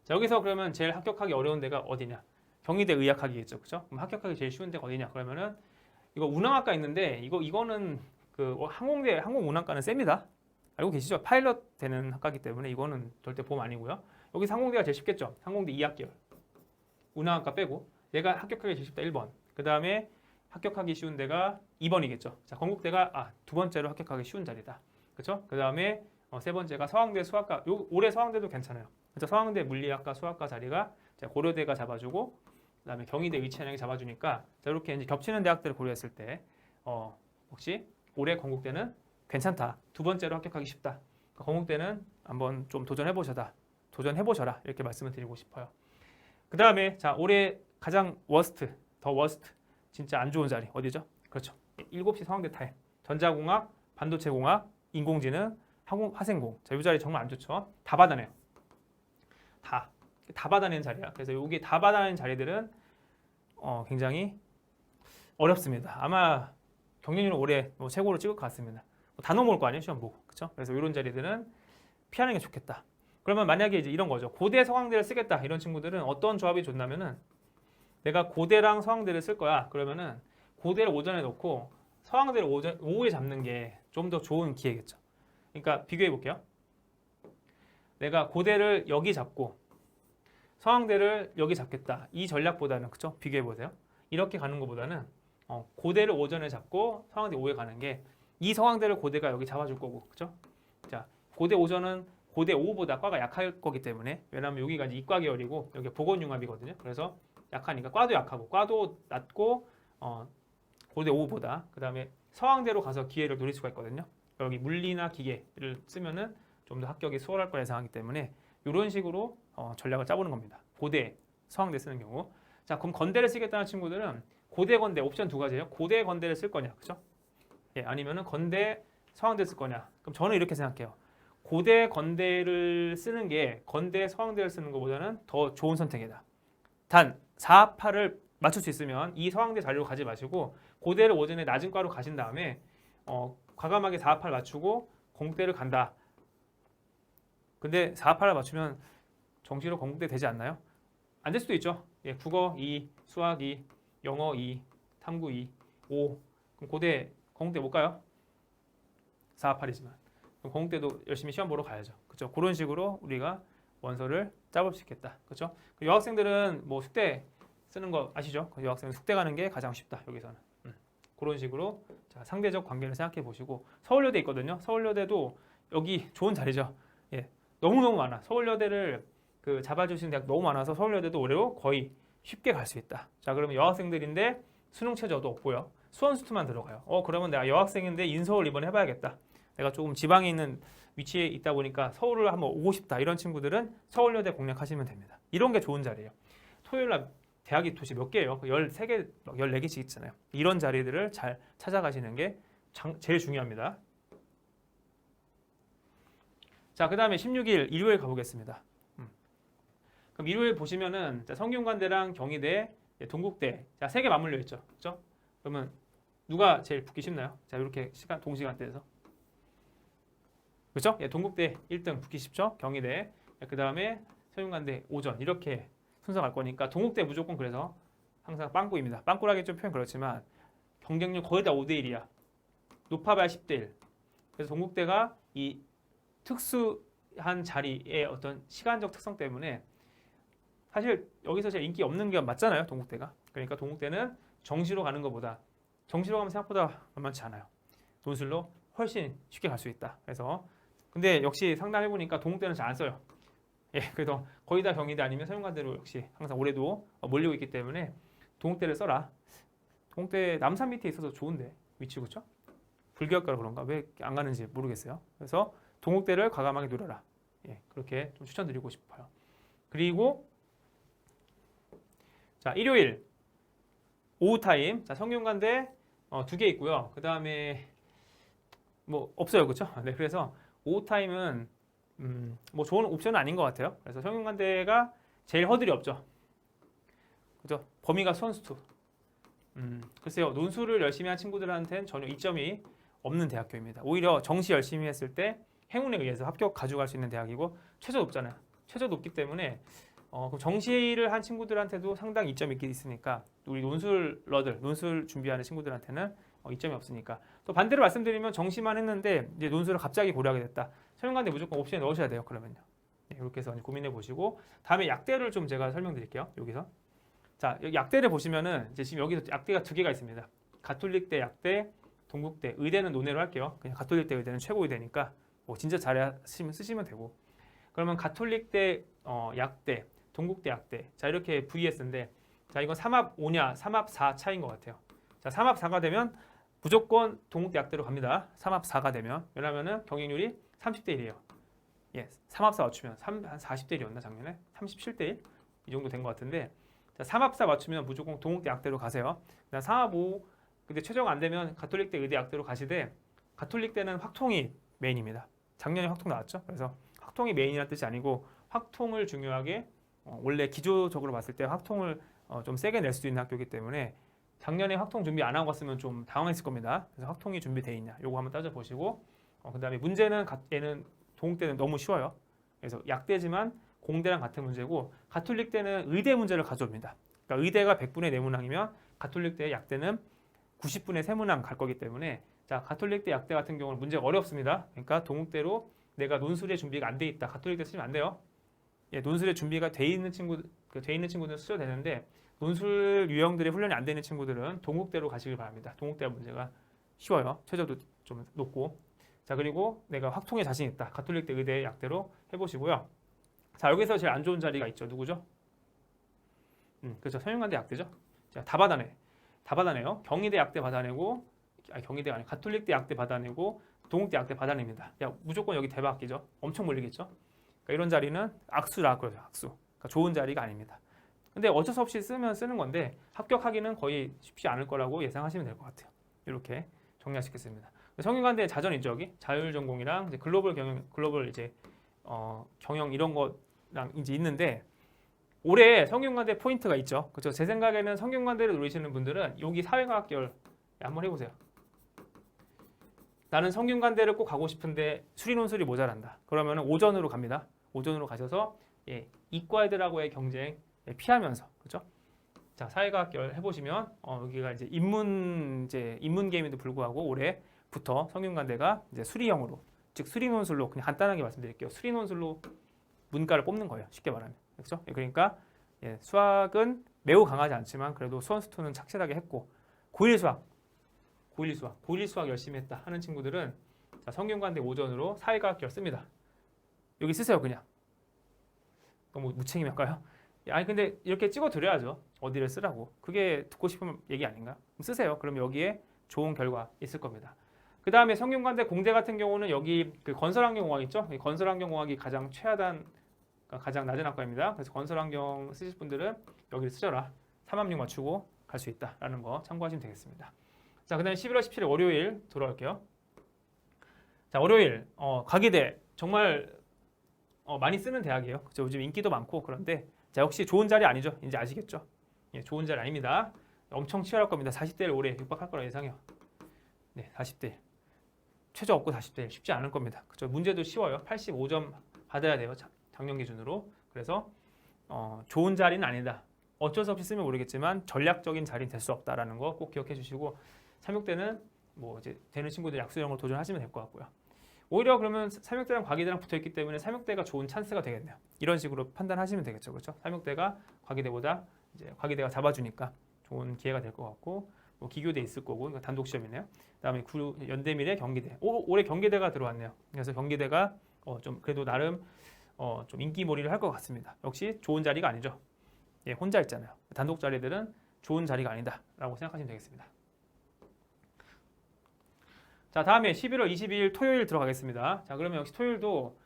자 여기서 그러면 제일 합격하기 어려운 데가 어디냐? 경희대 의학학이겠죠, 그렇죠? 그럼 합격하기 제일 쉬운 데가 어디냐? 그러면은 이거 운항학과 있는데 이거는 그 항공대 항공운항과는 셉니다. 알고 계시죠? 파일럿 되는 학과이기 때문에 이거는 절대 보험 아니고요. 여기 항공대가 제일 쉽겠죠? 항공대 2학개월. 운항학과 빼고 얘가 합격하기 제일 쉽다 1번. 그 다음에 합격하기 쉬운 데가 2번이겠죠. 자, 건국대가 두 번째로 합격하기 쉬운 자리다. 그렇죠? 그 다음에 세 번째가 서강대 수학과. 올해 서강대도 괜찮아요. 그래서 서강대 물리학과 수학과 자리가 고려대가 잡아주고 그다음에 경희대 의치한양이 잡아주니까 자, 이렇게 이제 겹치는 대학들을 고려했을 때 혹시 올해 건국대는 괜찮다. 두 번째로 합격하기 쉽다. 그러니까 건국대는 한번 좀 도전해보셔라. 이렇게 말씀을 드리고 싶어요. 그 다음에 자 올해 가장 더 워스트 진짜 안 좋은 자리 어디죠? 그렇죠. 7시 서강대 타임. 전자공학, 반도체공학, 인공지능, 화생공. 자, 이 자리 정말 안 좋죠. 다 받아내요. 다 받아내는 자리야. 그래서 여기 다 받아내는 자리들은 굉장히 어렵습니다. 아마 경쟁률은 올해 최고로 찍을 것 같습니다. 다 넘어올 거 아니에요, 시험 보고. 그렇죠? 그래서 이런 자리들은 피하는 게 좋겠다. 그러면 만약에 이제 이런 거죠. 고대 서강대를 쓰겠다. 이런 친구들은 어떤 조합이 좋냐면은 내가 고대랑 서강대를 쓸 거야. 그러면은 고대를 오전에 놓고 서강대를 오후에 잡는 게 좀 더 좋은 기회겠죠. 그러니까 비교해 볼게요. 내가 고대를 여기 잡고 서강대를 여기 잡겠다. 이 전략보다는 그쵸? 비교해 보세요. 이렇게 가는 것보다는 고대를 오전에 잡고 서강대 오후에 가는 게 이 서강대를 고대가 여기 잡아줄 거고, 그죠? 자, 고대 오전은 고대 오후보다 과가 약할 거기 때문에 왜냐하면 여기가 이제 이과 계열이고 여기 보건융합이거든요. 그래서 약하니까 과도 약하고 과도 낮고 고대 오후보다 그 다음에 서강대로 가서 기회를 노릴 수가 있거든요. 여기 물리나 기계를 쓰면은 좀 더 합격이 수월할 거 예상하기 때문에 이런 식으로 전략을 짜보는 겁니다. 고대, 서강대 쓰는 경우. 자, 그럼 건대를 쓰겠다는 친구들은 고대, 건대 옵션 두 가지예요. 고대, 건대를 쓸 거냐, 그죠? 예, 아니면은 건대, 서강대 쓸 거냐. 그럼 저는 이렇게 생각해요. 고대, 건대를 쓰는 게 건대, 서강대를 쓰는 것보다는 더 좋은 선택이다. 단 4, 8을 맞출 수 있으면 이 서강대 자리로 가지 마시고 고대를 오전에 낮은 과로 가신 다음에 과감하게 4, 8 맞추고 건국대를 간다. 근데 4, 8을 맞추면 정시로 건국대 되지 않나요? 안 될 수도 있죠. 예, 국어 2, 수학 2, 영어 2, 탐구 2, 5. 그럼 건국대 못 가요? 4, 8이지만. 그럼 건국대도 열심히 시험 보러 가야죠. 그렇죠? 그런 식으로 우리가 원서를 짜볼 수 있겠다. 그렇죠? 여학생들은 뭐 숙대 쓰는 거 아시죠? 여학생은 숙대 가는 게 가장 쉽다. 여기서는 그런 식으로 자, 상대적 관계를 생각해 보시고 서울여대 있거든요. 서울여대도 여기 좋은 자리죠. 예, 너무너무 많아. 서울여대를 그 잡아주시는 대학 너무 많아서 서울여대도 올해로 거의 쉽게 갈 수 있다. 자, 그러면 여학생들인데 수능 최저도 없고요. 수원수투만 들어가요. 그러면 내가 여학생인데 인서울 이번에 해봐야겠다. 내가 조금 지방에 있는 위치에 있다 보니까 서울을 한번 오고 싶다. 이런 친구들은 서울여대 공략하시면 됩니다. 이런 게 좋은 자리예요. 토요일 날 대학이 도시 몇 개예요? 13개, 14개씩 있잖아요. 이런 자리들을 잘 찾아가시는 게 제일 중요합니다. 자, 그 다음에 16일 일요일 가보겠습니다. 그럼 일요일 보시면은 성균관대랑 경희대, 동국대 자, 3개 맞물려 있죠. 그렇죠? 그러면 누가 제일 붙기 쉽나요? 자, 이렇게 동시간대에서 그렇죠? 예, 동국대 1등 붙기 쉽죠? 경희대 그 다음에 성균관대 오전 이렇게 순서 갈 거니까 동국대 무조건 그래서 항상 빵꾸입니다. 빵꾸라기 좀 표현 그렇지만 경쟁률 거의 다 5대1이야. 높아봐야 10대1. 그래서 동국대가 이 특수한 자리의 어떤 시간적 특성 때문에 사실 여기서 제일 인기 없는 게 맞잖아요. 동국대가. 그러니까 동국대는 정시로 가는 것보다 정시로 가면 생각보다 만만치 않아요. 논술로 훨씬 쉽게 갈 수 있다. 그래서 근데 역시 상담해보니까 동국대는 잘 안 써요. 예, 그래서 거의 다 경희대 아니면 서울여대로 역시 항상 올해도 몰리고 있기 때문에 동국대를 써라. 동국대 남산 밑에 있어서 좋은데 위치 그렇죠? 불교학과라 그런가 왜 안 가는지 모르겠어요. 그래서 동국대를 과감하게 누려라. 예, 그렇게 좀 추천드리고 싶어요. 그리고 자 일요일 오후 타임 자 성균관대 2개 있고요. 그 다음에 뭐 없어요, 그렇죠? 네, 그래서 오후 타임은 뭐 좋은 옵션은 아닌 것 같아요. 그래서 성균관대가 제일 허들이 없죠. 그죠? 범위가 수원수투. 글쎄요, 논술을 열심히 한 친구들한테는 전혀 이점이 없는 대학교입니다. 오히려 정시 열심히 했을 때 행운에 의해서 합격 가져갈 수 있는 대학이고 최저 높잖아요. 최저 높기 때문에 정시를 한 친구들한테도 상당히 이점이 있으니까 우리 논술러들, 논술 준비하는 친구들한테는 이점이 없으니까 또 반대로 말씀드리면 정시만 했는데 이제 논술을 갑자기 고려하게 됐다. 성균관대 무조건 옵션에 넣으셔야 돼요. 그러면요. 네, 이렇게 해서 고민해 보시고 다음에 약대를 좀 제가 설명드릴게요. 여기서 자 여기 약대를 보시면은 이제 지금 여기서 약대가 2개가 있습니다. 가톨릭대 약대, 동국대 의대는 논외로 할게요. 그냥 가톨릭대 의대는 최고 의대니까 뭐 진짜 잘하시면 쓰시면 되고 그러면 가톨릭대 약대, 동국대 약대 자 이렇게 VS인데 자 이건 3합 5냐 3합 4 차이인 것 같아요. 자 3합 4가 되면 무조건 동국대 약대로 갑니다. 3합 4가 되면 왜냐면은 경쟁률이 30대 1이에요. 예, 3합 4 맞추면 한 40대 1이었나 작년에? 37대 1? 이 정도 된 것 같은데 자 3합 4 맞추면 무조건 동국대 약대로 가세요. 그다음 3합 5 근데 최저가 안 되면 가톨릭대 의대 약대로 가시되 가톨릭대는 확통이 메인입니다. 작년에 확통 나왔죠. 그래서 확통이 메인이라는 뜻이 아니고 확통을 중요하게 원래 기조적으로 봤을 때 확통을 좀 세게 낼 수 있는 학교이기 때문에 작년에 확통 준비 안 하고 갔으면 좀 당황했을 겁니다. 그래서 확통이 준비되어 있냐 요거 한번 따져보시고 그 다음에 문제는 얘는 동국대는 너무 쉬워요. 그래서 약대지만 공대랑 같은 문제고 가톨릭대는 의대 문제를 가져옵니다. 그러니까 의대가 100분의 4문항이면 가톨릭대 약대는 90분의 3문항 갈 거기 때문에 자 가톨릭대 약대 같은 경우는 문제가 어렵습니다. 그러니까 동국대로 내가 논술의 준비가 안 돼 있다. 가톨릭대 쓰면 안 돼요. 예, 논술의 준비가 돼 있는 친구들은 쓰셔도 되는데 논술 유형들의 훈련이 안 되는 친구들은 동국대로 가시길 바랍니다. 동국대가 문제가 쉬워요. 최저도 좀 높고 자 그리고 내가 확통에 자신 있다. 가톨릭대 의대 약대로 해보시고요. 자 여기서 제일 안 좋은 자리가 있죠. 누구죠? 그렇죠. 성균관대 약대죠. 자, 다 받아내요. 경희대 약대 받아내고 경희대가 아니고 가톨릭대 약대 받아내고 동국대 약대 받아냅니다. 야, 무조건 여기 대박이죠. 엄청 몰리겠죠. 그러니까 이런 자리는 악수라 그러죠. 악수. 그러니까 좋은 자리가 아닙니다. 근데 어쩔 수 없이 쓰면 쓰는 건데 합격하기는 거의 쉽지 않을 거라고 예상하시면 될 것 같아요. 이렇게 정리하시겠습니다. 성균관대 자전 있죠. 여기 자율전공이랑 이제 글로벌 경영, 글로벌 이제 경영 이런 거랑 이제 있는데 올해 성균관대 포인트가 있죠. 그렇죠. 제 생각에는 성균관대를 노리시는 분들은 여기 사회과학 계열 한번 해보세요. 나는 성균관대를 꼭 가고 싶은데 수리논술이 모자란다. 그러면 오전으로 갑니다. 오전으로 가셔서 예, 이과 애들하고의 경쟁 피하면서 그렇죠. 자 사회과학 계열 해보시면 여기가 이제 인문 게임에도 불구하고 올해부터 성균관대가 이제 수리형으로 즉 수리논술로 그냥 간단하게 말씀드릴게요. 수리논술로 문과를 뽑는 거예요. 쉽게 말하면 그렇죠. 그러니까 예, 수학은 매우 강하지 않지만 그래도 수원2는 착실하게 했고 고1 수학 열심히 했다 하는 친구들은 자, 성균관대 오전으로 사회과학계열 씁니다. 여기 쓰세요 그냥. 너무 무책임할까요? 아니 근데 이렇게 찍어드려야죠. 어디를 쓰라고. 그게 듣고 싶은 얘기 아닌가? 쓰세요. 그럼 여기에 좋은 결과 있을 겁니다. 그 다음에 성균관대 공대 같은 경우는 여기 그 건설환경공학 있죠? 건설환경공학이 가장 최하단, 가장 낮은 학과입니다. 그래서 건설환경 쓰실 분들은 여기를 쓰셔라. 3학력 맞추고 갈 수 있다라는 거 참고하시면 되겠습니다. 자, 그 다음에 11월 17일 월요일 돌아올게요. 자, 월요일 과기대 정말 많이 쓰는 대학이에요. 그렇죠? 요즘 인기도 많고 그런데 자, 역시 좋은 자리 아니죠. 이제 아시겠죠? 예, 좋은 자리 아닙니다. 엄청 치열할 겁니다. 40대를 올해 육박할 거라 예상해요. 네, 40대. 최저 없고 40대 쉽지 않을 겁니다. 그렇죠? 문제도 쉬워요. 85점 받아야 돼요. 작년 기준으로. 그래서 좋은 자리는 아니다. 어쩔 수 없이 쓰면 모르겠지만 전략적인 자리는 될 수 없다라는 거 꼭 기억해 주시고 36대는 뭐 이제 되는 친구들 약수형으로 도전하시면 될 것 같고요. 오히려 그러면 36대랑 과기대랑 붙어있기 때문에 36대가 좋은 찬스가 되겠네요. 이런 식으로 판단하시면 되겠죠. 그렇죠? 36대가 과기대보다 이제 과기대가 잡아주니까 좋은 기회가 될 것 같고 뭐 기교대 있을 거고 이거 단독 시험이네요. 그다음에 연대미래 경기대. 올해 경기대가 들어왔네요. 그래서 경기대가 좀 그래도 나름 좀 인기몰이를 할 것 같습니다. 역시 좋은 자리가 아니죠. 예, 혼자 있잖아요. 단독 자리들은 좋은 자리가 아니다라고 생각하시면 되겠습니다. 자, 다음에 11월 22일 토요일 들어가겠습니다. 자, 그러면 역시 토요일도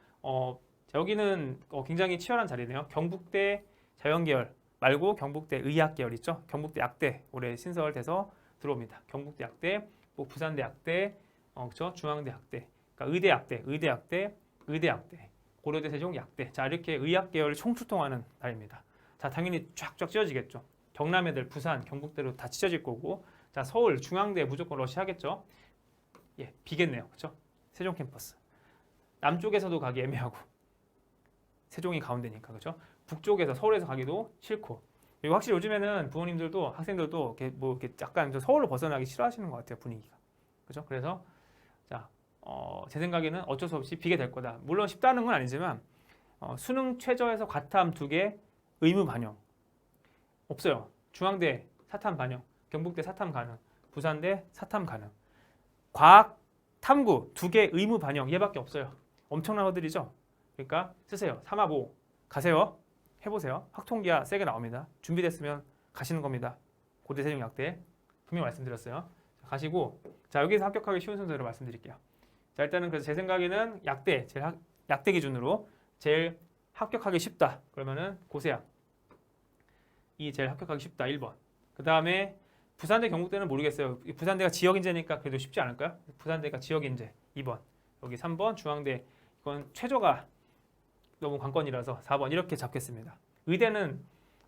여기는 굉장히 치열한 자리네요. 경북대 자연계열 말고 경북대 의학계열 있죠. 경북대 약대 올해 신설돼서 들어옵니다. 경북대 약대, 뭐 부산대 약대, 그렇죠? 중앙대 약대, 그러니까 의대 약대, 고려대 세종 약대. 자, 이렇게 의학계열 총출동하는 날입니다. 자, 당연히 쫙쫙 찢어지겠죠. 경남 애들 부산, 경북대로 다 찢어질 거고, 자, 서울 중앙대 무조건 러시하겠죠. 예, 비겠네요. 그렇죠? 세종 캠퍼스. 남쪽에서도 가기 애매하고 세종이 가운데니까. 그렇죠? 북쪽에서 서울에서 가기도 싫고. 그리고 확실히 요즘에는 부모님들도 학생들도 이렇게 약간 서울로 벗어나기 싫어하시는 것 같아요. 분위기가. 그렇죠? 그래서 자, 제 생각에는 어쩔 수 없이 비게 될 거다. 물론 쉽다는 건 아니지만 수능 최저에서 과탐 2개 의무 반영 없어요. 중앙대 사탐 반영, 경북대 사탐 가능, 부산대 사탐 가능. 과학, 탐구 2개 의무 반영 얘밖에 없어요. 엄청난 것들이죠. 그러니까 쓰세요. 3합5 가세요. 해보세요. 학통기하 세게 나옵니다. 준비됐으면 가시는 겁니다. 고대 세종 약대 분명 말씀드렸어요. 가시고 자 여기서 합격하기 쉬운 순서로 말씀드릴게요. 자 일단은 그래서 제 생각에는 약대 기준으로 제일 합격하기 쉽다. 그러면은 고세학 이 제일 합격하기 쉽다. 1번. 그 다음에 부산대 경북대는 모르겠어요. 부산대가 지역인재니까 그래도 쉽지 않을까요? 부산대가 지역인재 2번. 여기 3번 중앙대 이건 최저가 너무 관건이라서 4번 이렇게 잡겠습니다. 의대는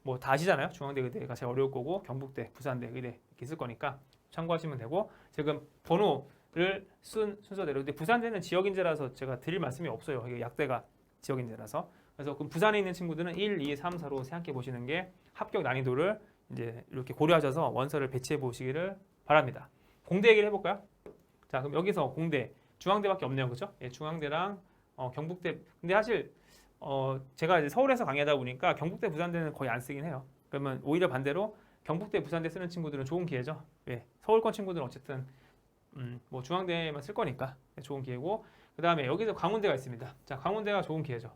뭐 다 아시잖아요. 중앙대 의대가 제일 어려울 거고 경북대, 부산대 의대 이렇게 있을 거니까 참고하시면 되고 지금 번호를 쓴 순서대로 근데 부산대는 지역인재라서 제가 드릴 말씀이 없어요. 이게 약대가 지역인재라서 그래서 그럼 부산에 있는 친구들은 1, 2, 3, 4로 생각해 보시는 게 합격 난이도를 이제 이렇게 고려하셔서 원서를 배치해 보시기를 바랍니다. 공대 얘기를 해볼까요? 자 그럼 여기서 공대 중앙대밖에 없네요, 그렇죠? 예, 중앙대랑 경북대 근데 사실 제가 이제 서울에서 강의하다 보니까 경북대 부산대는 거의 안 쓰긴 해요. 그러면 오히려 반대로 경북대 부산대 쓰는 친구들은 좋은 기회죠. 예, 서울권 친구들은 어쨌든 뭐 중앙대만 쓸 거니까 좋은 기회고 그 다음에 여기서 광운대가 있습니다. 자 광운대가 좋은 기회죠.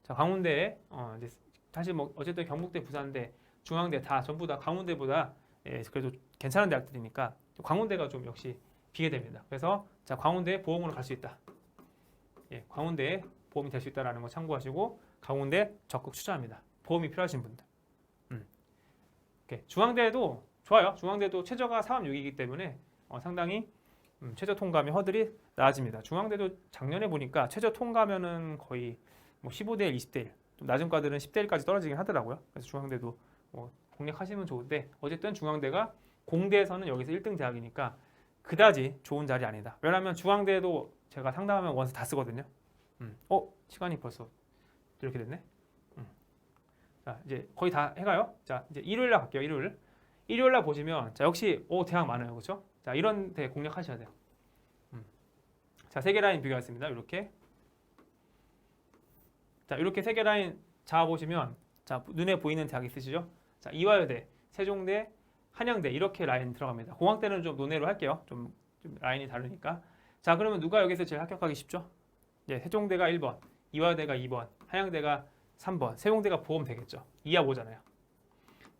자 광운대에 이제 사실 뭐 어쨌든 경북대 부산대 중앙대 다 전부 다 광운대보다 예, 그래도 괜찮은 대학들이니까 광운대가 좀 역시 비게 됩니다. 그래서 자 광운대 보험으로 갈 수 있다. 예, 광운대에 보험이 될 수 있다는 거 참고하시고 광운대 적극 추천합니다. 보험이 필요하신 분들. 중앙대도 좋아요. 중앙대도 최저가 4합 6이기 때문에 상당히 최저 통과하면 허들이 나아집니다. 중앙대도 작년에 보니까 최저 통과하면은 거의 뭐 15대 1, 20대 1, 좀 낮은 과들은 10대 1까지 떨어지긴 하더라고요. 그래서 중앙대도 뭐 공략하시면 좋은데 어쨌든 중앙대가 공대에서는 여기서 1등 대학이니까 그다지 좋은 자리 아니다. 왜냐하면 중앙대도 제가 상담하면 원서 다 쓰거든요. 시간이 벌써 이렇게 됐네. 자 이제 거의 다 해가요. 자 이제 일요일날 갈게요. 일요일날 보시면 자 역시 대학 많아요, 그렇죠? 자 이런 데 공략하셔야 돼요. 자 세 개 라인 비교하겠습니다. 이렇게 자 이렇게 세 개 라인 잡아 보시면 자 눈에 보이는 대학 있으시죠? 자, 이화여대, 세종대, 한양대 이렇게 라인 들어갑니다. 공학대는 좀 논외로 할게요. 좀 라인이 다르니까. 자, 그러면 누가 여기서 제일 합격하기 쉽죠? 예, 세종대가 1번, 이화여대가 2번, 한양대가 3번, 세종대가 보험 되겠죠. 2하 5잖아요.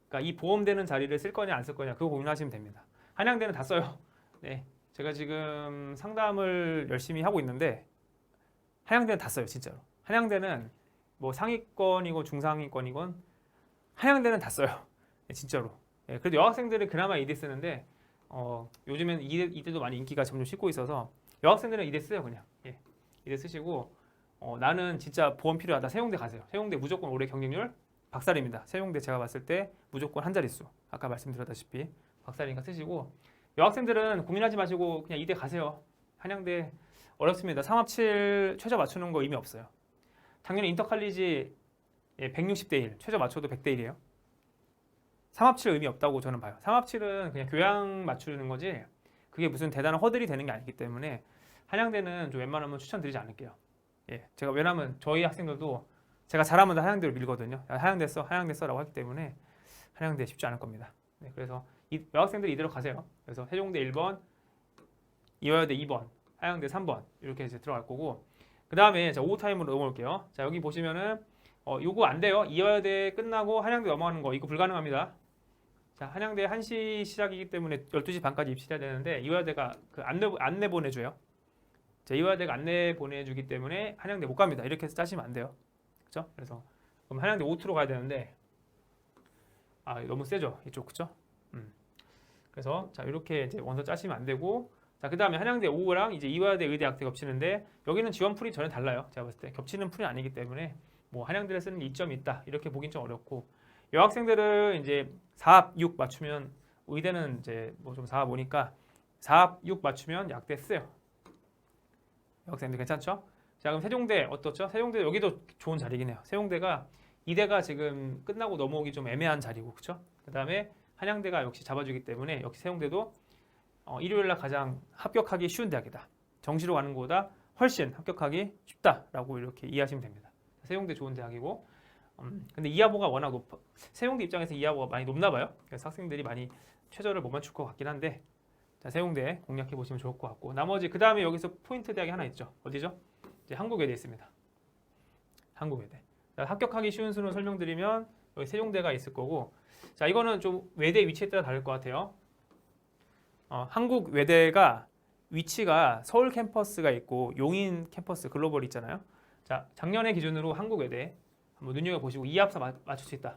그러니까 이 보험되는 자리를 쓸 거냐 안 쓸 거냐 그거 고민하시면 됩니다. 한양대는 다 써요. 네, 제가 지금 상담을 열심히 하고 있는데 한양대는 다 써요, 진짜로. 한양대는 뭐 상위권이고 중상위권이건 한양대는 다 써요. 네, 진짜로. 네, 그래도 여학생들은 그나마 이대 쓰는데 요즘엔 이대도 많이 인기가 점점 식고 있어서 여학생들은 이대 쓰요, 그냥. 예, 이대 쓰시고 나는 진짜 보험 필요하다. 세종대 가세요. 세종대 무조건 올해 경쟁률 박살입니다. 세종대 제가 봤을 때 무조건 한 자릿수. 아까 말씀드렸다시피 박살이니까 쓰시고 여학생들은 고민하지 마시고 그냥 이대 가세요. 한양대 어렵습니다. 3합7 최저 맞추는 거 의미 없어요. 작년에 인터칼리지 160대 1, 최저 맞춰도 100대 1이에요. 3합7 의미 없다고 저는 봐요. 3합7은 그냥 교양 맞추는 거지 그게 무슨 대단한 허들이 되는 게 아니기 때문에 한양대는 좀 웬만하면 추천드리지 않을게요. 예, 제가 왜냐면 저희 학생들도 제가 잘하면 다 한양대로 밀거든요. 한양대 써, 한양대 써라고 하기 때문에 한양대 쉽지 않을 겁니다. 네, 그래서 여학생들이 이대로 가세요. 그래서 세종대 1번, 이화여대 2번, 한양대 3번 이렇게 이제 들어갈 거고 그 다음에 오후 타임으로 넘어올게요. 자, 여기 보시면은 요거 안 돼요. 이화여대 끝나고 한양대 넘어가는 거 이거 불가능합니다. 자, 한양대 1시 시작이기 때문에 12시 반까지 입시해야 되는데 이화여대가 그 안내 보내줘요. 자, 이화여대가 안내 보내주기 때문에 한양대 못 갑니다. 이렇게 해서 짜시면 안 돼요. 그렇죠? 그래서 그럼 한양대 오투로 가야 되는데 너무 세죠 이쪽 그렇죠? 그래서 자 이렇게 이제 원서 짜시면 안 되고 자 그 다음에 한양대 오후랑 이제 이화여대 의대학대 겹치는데 여기는 지원 풀이 전혀 달라요. 제가 봤을 때 겹치는 풀이 아니기 때문에 뭐 한양대를 쓰는 게 이점이 있다 이렇게 보긴 좀 어렵고 여학생들은 이제 4합 6 맞추면 의대는 이제 뭐 좀 4합 5니까 4합 6 맞추면 약대 쓰요. 여학생들 괜찮죠? 자 그럼 세종대 어떻죠? 세종대 여기도 좋은 자리긴 해요. 세종대가 이대가 지금 끝나고 넘어오기 좀 애매한 자리고 그렇죠? 그 다음에 한양대가 역시 잡아주기 때문에 역시 세종대도 일요일날 가장 합격하기 쉬운 대학이다. 정시로 가는 것보다 훨씬 합격하기 쉽다라고 이렇게 이해하시면 됩니다. 세종대 좋은 대학이고 근데 이하보가 워낙 높아 세종대 입장에서 이하보가 많이 높나 봐요. 그래서 학생들이 많이 최저를 못 맞출 것 같긴 한데 자, 세종대 공략해 보시면 좋을 것 같고 나머지 그 다음에 여기서 포인트 대학이 하나 있죠. 어디죠? 이제 한국외대 있습니다. 한국외대. 자, 합격하기 쉬운 수는 설명드리면 여기 세종대가 있을 거고 자 이거는 좀 외대 위치에 따라 다를 것 같아요. 한국외대가 위치가 서울 캠퍼스가 있고 용인 캠퍼스 글로벌 있잖아요. 자 작년의 기준으로 한국외대 한번 눈여겨보시고 2합4 맞출 수 있다.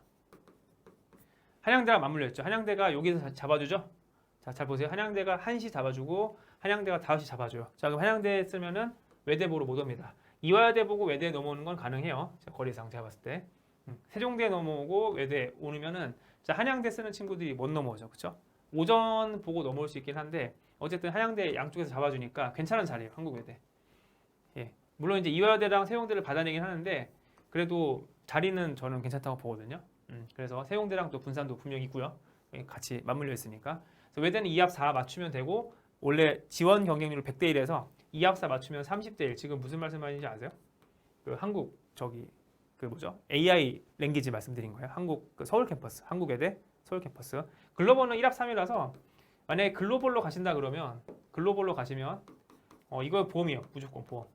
한양대가 맞물려 있죠. 한양대가 여기서 잡아주죠. 자 잘 보세요. 한양대가 1시 잡아주고 한양대가 5시 잡아줘요. 자 그럼 한양대 쓰면은 외대 보러 못 옵니다. 이화여대 보고 외대 넘어오는 건 가능해요. 거리상 제가 봤을 때 세종대 넘어오고 외대 오면은 자 한양대 쓰는 친구들이 못 넘어오죠. 그렇죠? 오전 보고 넘어올 수 있긴 한데 어쨌든 한양대 양쪽에서 잡아주니까 괜찮은 자리예요. 한국외대. 예. 물론 이제 이화여대랑 세종대를 받아내긴 하는데 그래도 자리는 저는 괜찮다고 보거든요. 그래서 세종대랑 또 분산도 분명히 있고요. 같이 맞물려 있으니까. 그래서 외대는 2합4 맞추면 되고 원래 지원 경쟁률 100대 1에서 2합4 맞추면 30대 1. 지금 무슨 말씀하시는지 아세요? 그 한국 그 뭐죠? AI 랭귀지 말씀드린 거예요. 한국 그 서울 캠퍼스, 한국외대 서울 캠퍼스. 글로벌은 1합3이라서 만약에 글로벌로 가신다 그러면 글로벌로 가시면 이거 보험이에요. 무조건 보험.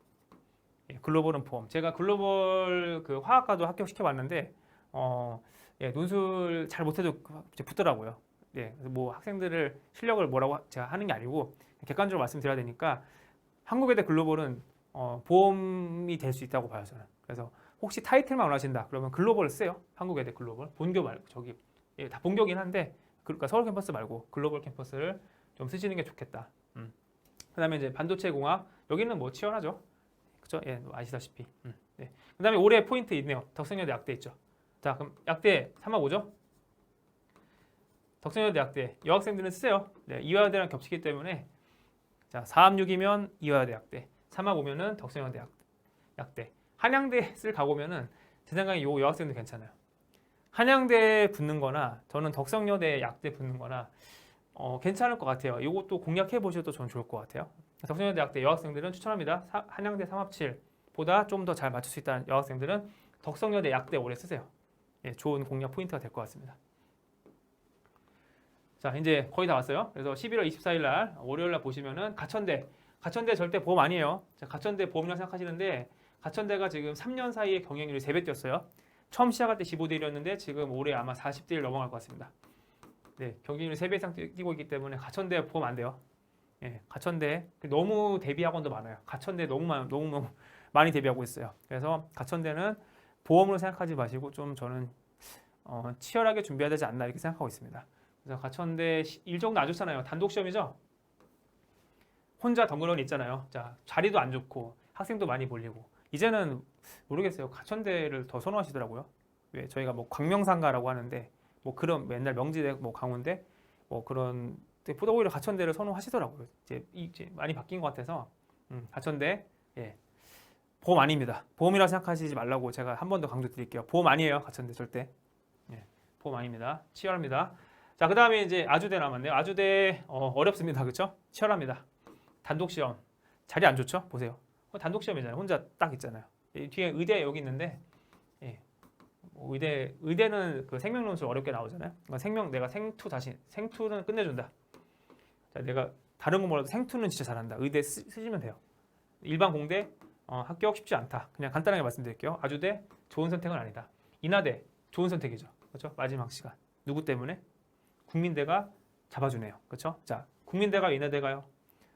예, 글로벌은 보험. 제가 글로벌 그 화학과도 합격시켜 봤는데 논술 잘 못해도 붙더라고요. 예, 뭐 학생들을 실력을 뭐라고 제가 하는 게 아니고 객관적으로 말씀드려야 되니까 한국외대 글로벌은 보험이 될 수 있다고 봐요 저는. 그래서 혹시 타이틀만 원하신다 그러면 글로벌 쓰요. 한국외대 글로벌 본교 말고 저기 다 본교긴 한데 그러니까 서울 캠퍼스 말고 글로벌 캠퍼스를 좀 쓰시는 게 좋겠다. 그다음에 이제 반도체 공학 여기는 뭐 치열하죠. 그죠? 예, 뭐 아시다시피. 네. 그다음에 올해 포인트 있네요. 덕성여대 약대 있죠. 자 그럼 약대 3합 5죠? 덕성여대 약대 여학생들은 쓰세요. 네, 이화여대랑 겹치기 때문에 자 4합 6이면 이화여대 약대 3합 5면은 덕성여대 약대 한양대 쓸 가보면은 제 생각에 요 여학생들 괜찮아요. 한양대 붙는 거나 저는 덕성여대 약대 붙는 거나 괜찮을 것 같아요. 이것도 공략해 보셔도 저는 좋을 것 같아요. 덕성여대 약대 여학생들은 추천합니다. 한양대 3합7보다 좀 더 잘 맞출 수 있다는 여학생들은 덕성여대 약대 오래 쓰세요. 예, 좋은 공략 포인트가 될 것 같습니다. 자, 이제 거의 다 왔어요. 그래서 11월 24일 날 월요일 날 보시면은 가천대 절대 보험 아니에요. 자, 가천대 보험이라고 생각하시는데 가천대가 지금 3년 사이에 경쟁률이 3배 뛰었어요. 처음 시작할 때 15대 1이었는데 지금 올해 아마 40대 1 넘어갈 것 같습니다. 네, 경쟁률이 3배 이상 뛰고 있기 때문에 가천대 보험 안 돼요. 예, 가천대 너무 대비학원도 많아요. 가천대 너무 많이 대비하고 있어요. 그래서 가천대는 보험으로 생각하지 마시고 좀 저는 치열하게 준비해야 되지 않나 이렇게 생각하고 있습니다. 그래서 가천대 일정도 안 좋잖아요. 단독 시험이죠. 혼자 덩그러니 있잖아요. 자, 자리도 안 좋고 학생도 많이 몰리고 이제는 모르겠어요. 가천대를 더 선호하시더라고요. 왜 저희가 뭐 광명상가라고 하는데 뭐 그런 맨날 명지대 뭐 강원대 뭐 그런 보다 오히려 가천대를 선호하시더라고요. 이제 많이 바뀐 것 같아서 가천대 예. 보험 아닙니다. 보험이라 생각하시지 말라고 제가 한 번 더 강조드릴게요. 보험 아니에요. 가천대 절대. 예. 보험 아닙니다. 치열합니다. 자, 그 다음에 이제 아주대 남았네요. 아주대 어렵습니다. 그렇죠? 치열합니다. 단독 시험 자리 안 좋죠? 보세요. 단독 시험이잖아요. 혼자 딱 있잖아요. 뒤에 의대 여기 있는데 예. 뭐 의대는 그 생명론술 어렵게 나오잖아요. 그러니까 내가 생투는 끝내준다. 자, 내가 다른 거 몰라도 생투는 진짜 잘한다. 의대 쓰시면 돼요. 일반 공대 합격 쉽지 않다. 그냥 간단하게 말씀드릴게요. 아주대 좋은 선택은 아니다. 인하대 좋은 선택이죠. 그렇죠? 마지막 시간. 누구 때문에? 국민대가 잡아주네요. 그렇죠? 자, 국민대가 인하대가요.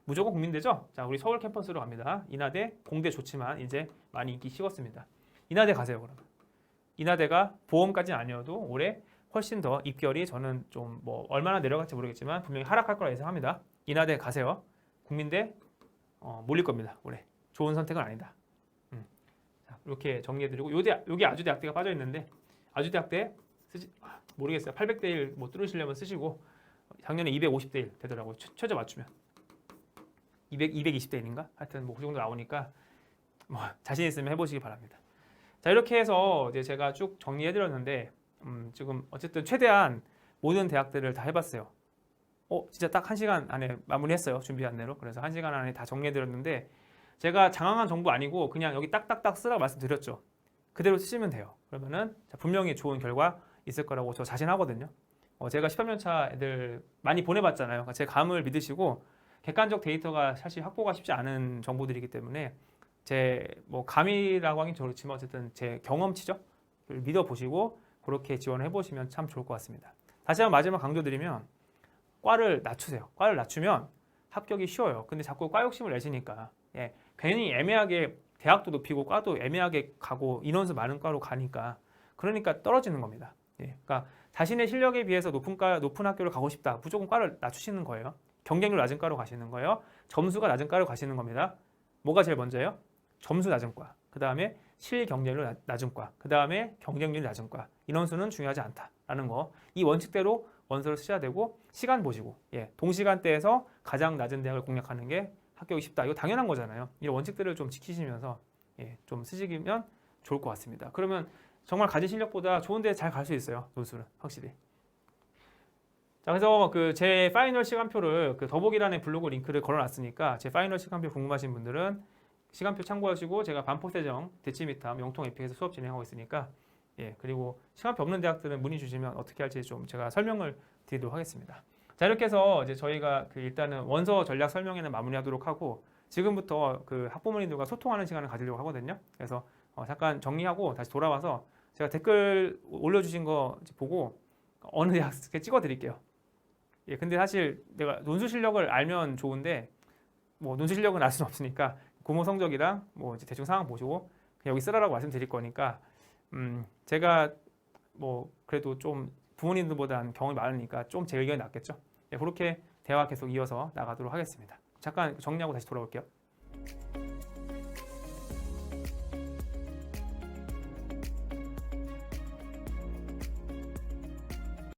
무조건 국민대죠? 자, 우리 서울 캠퍼스로 갑니다. 인하대 공대 좋지만 이제 많이 인기 식었습니다. 인하대 가세요, 그러면. 인하대가 보험까지는 아니어도 올해 훨씬 더 입결이 저는 좀 뭐 얼마나 내려갈지 모르겠지만 분명히 하락할 거라 예상합니다. 인하대 가세요. 국민대 몰릴 겁니다. 올해. 좋은 선택은 아니다. 자, 이렇게 정리해드리고 여기 아주대학대가 빠져 있는데 아주대학대 모르겠어요. 800대 1 뭐 뚫으시려면 쓰시고 작년에 250대 1 되더라고요. 최저 맞추면 220대 1인가? 하여튼 뭐 그 정도 나오니까 뭐 자신 있으면 해보시기 바랍니다. 자, 이렇게 해서 이제 제가 쭉 정리해드렸는데 지금 어쨌든 최대한 모든 대학들을 다 해봤어요. 진짜 딱 1시간 안에 마무리했어요. 준비한 대로. 그래서 1시간 안에 다 정리해드렸는데 제가 장황한 정보 아니고 그냥 여기 딱딱딱 쓰라고 말씀드렸죠. 그대로 쓰시면 돼요. 그러면은 분명히 좋은 결과 있을 거라고 저 자신하거든요. 제가 13년차 애들 많이 보내봤잖아요. 그러니까 제 감을 믿으시고 객관적 데이터가 사실 확보가 쉽지 않은 정보들이기 때문에 제 뭐 감이라고 하긴 그렇지만 어쨌든 제 경험치죠. 믿어보시고 그렇게 지원을 해보시면 참 좋을 것 같습니다. 다시 한번 마지막 강조드리면 과를 낮추세요. 과를 낮추면 합격이 쉬워요. 근데 자꾸 과 욕심을 내시니까 괜히 애매하게 대학도 높이고 과도 애매하게 가고 인원수 많은 과로 가니까 그러니까 떨어지는 겁니다. 그러니까 자신의 실력에 비해서 높은 학교를 가고 싶다. 무조건 과를 낮추시는 거예요. 경쟁률 낮은 과로 가시는 거예요. 점수가 낮은 과로 가시는 겁니다. 뭐가 제일 먼저예요? 점수 낮은 과. 그 다음에 실경쟁률 낮은 과. 그 다음에 경쟁률 낮은 과. 인원수는 중요하지 않다라는 거. 이 원칙대로 원서를 쓰셔야 되고 시간 보시고 동시간대에서 가장 낮은 대학을 공략하는 게 합격이 쉽다. 이거 당연한 거잖아요. 이 원칙들을 좀 지키시면서 좀 쓰시면 좋을 것 같습니다. 그러면 정말 가진 실력보다 좋은 데 잘 갈 수 있어요. 논술은 확실히. 자, 그래서 제 파이널 시간표를 더보기란에 블로그 링크를 걸어놨으니까 제 파이널 시간표 궁금하신 분들은 시간표 참고하시고 제가 반포대정, 대치미탐, 영통 에픽에서 수업 진행하고 있으니까 그리고 시간표 없는 대학들은 문의 주시면 어떻게 할지 좀 제가 설명을 드리도록 하겠습니다. 자, 이렇게 해서 이제 저희가 일단은 원서 전략 설명회는 마무리하도록 하고 지금부터 학부모님들과 소통하는 시간을 가지려고 하거든요. 그래서 잠깐 정리하고 다시 돌아와서 제가 댓글 올려주신 거 보고 어느 대학 찍어 드릴게요. 근데 사실 내가 논술 실력을 알면 좋은데 뭐 논술 실력은 알 수는 없으니까 고모 성적이랑 뭐 이제 대충 상황 보시고 그냥 여기 쓰라라고 말씀드릴 거니까 제가 뭐 그래도 좀 부모님들보다는 경험이 많으니까 좀 제 의견이 낫겠죠. 그렇게 대화 계속 이어서 나가도록 하겠습니다. 잠깐 정리하고 다시 돌아올게요.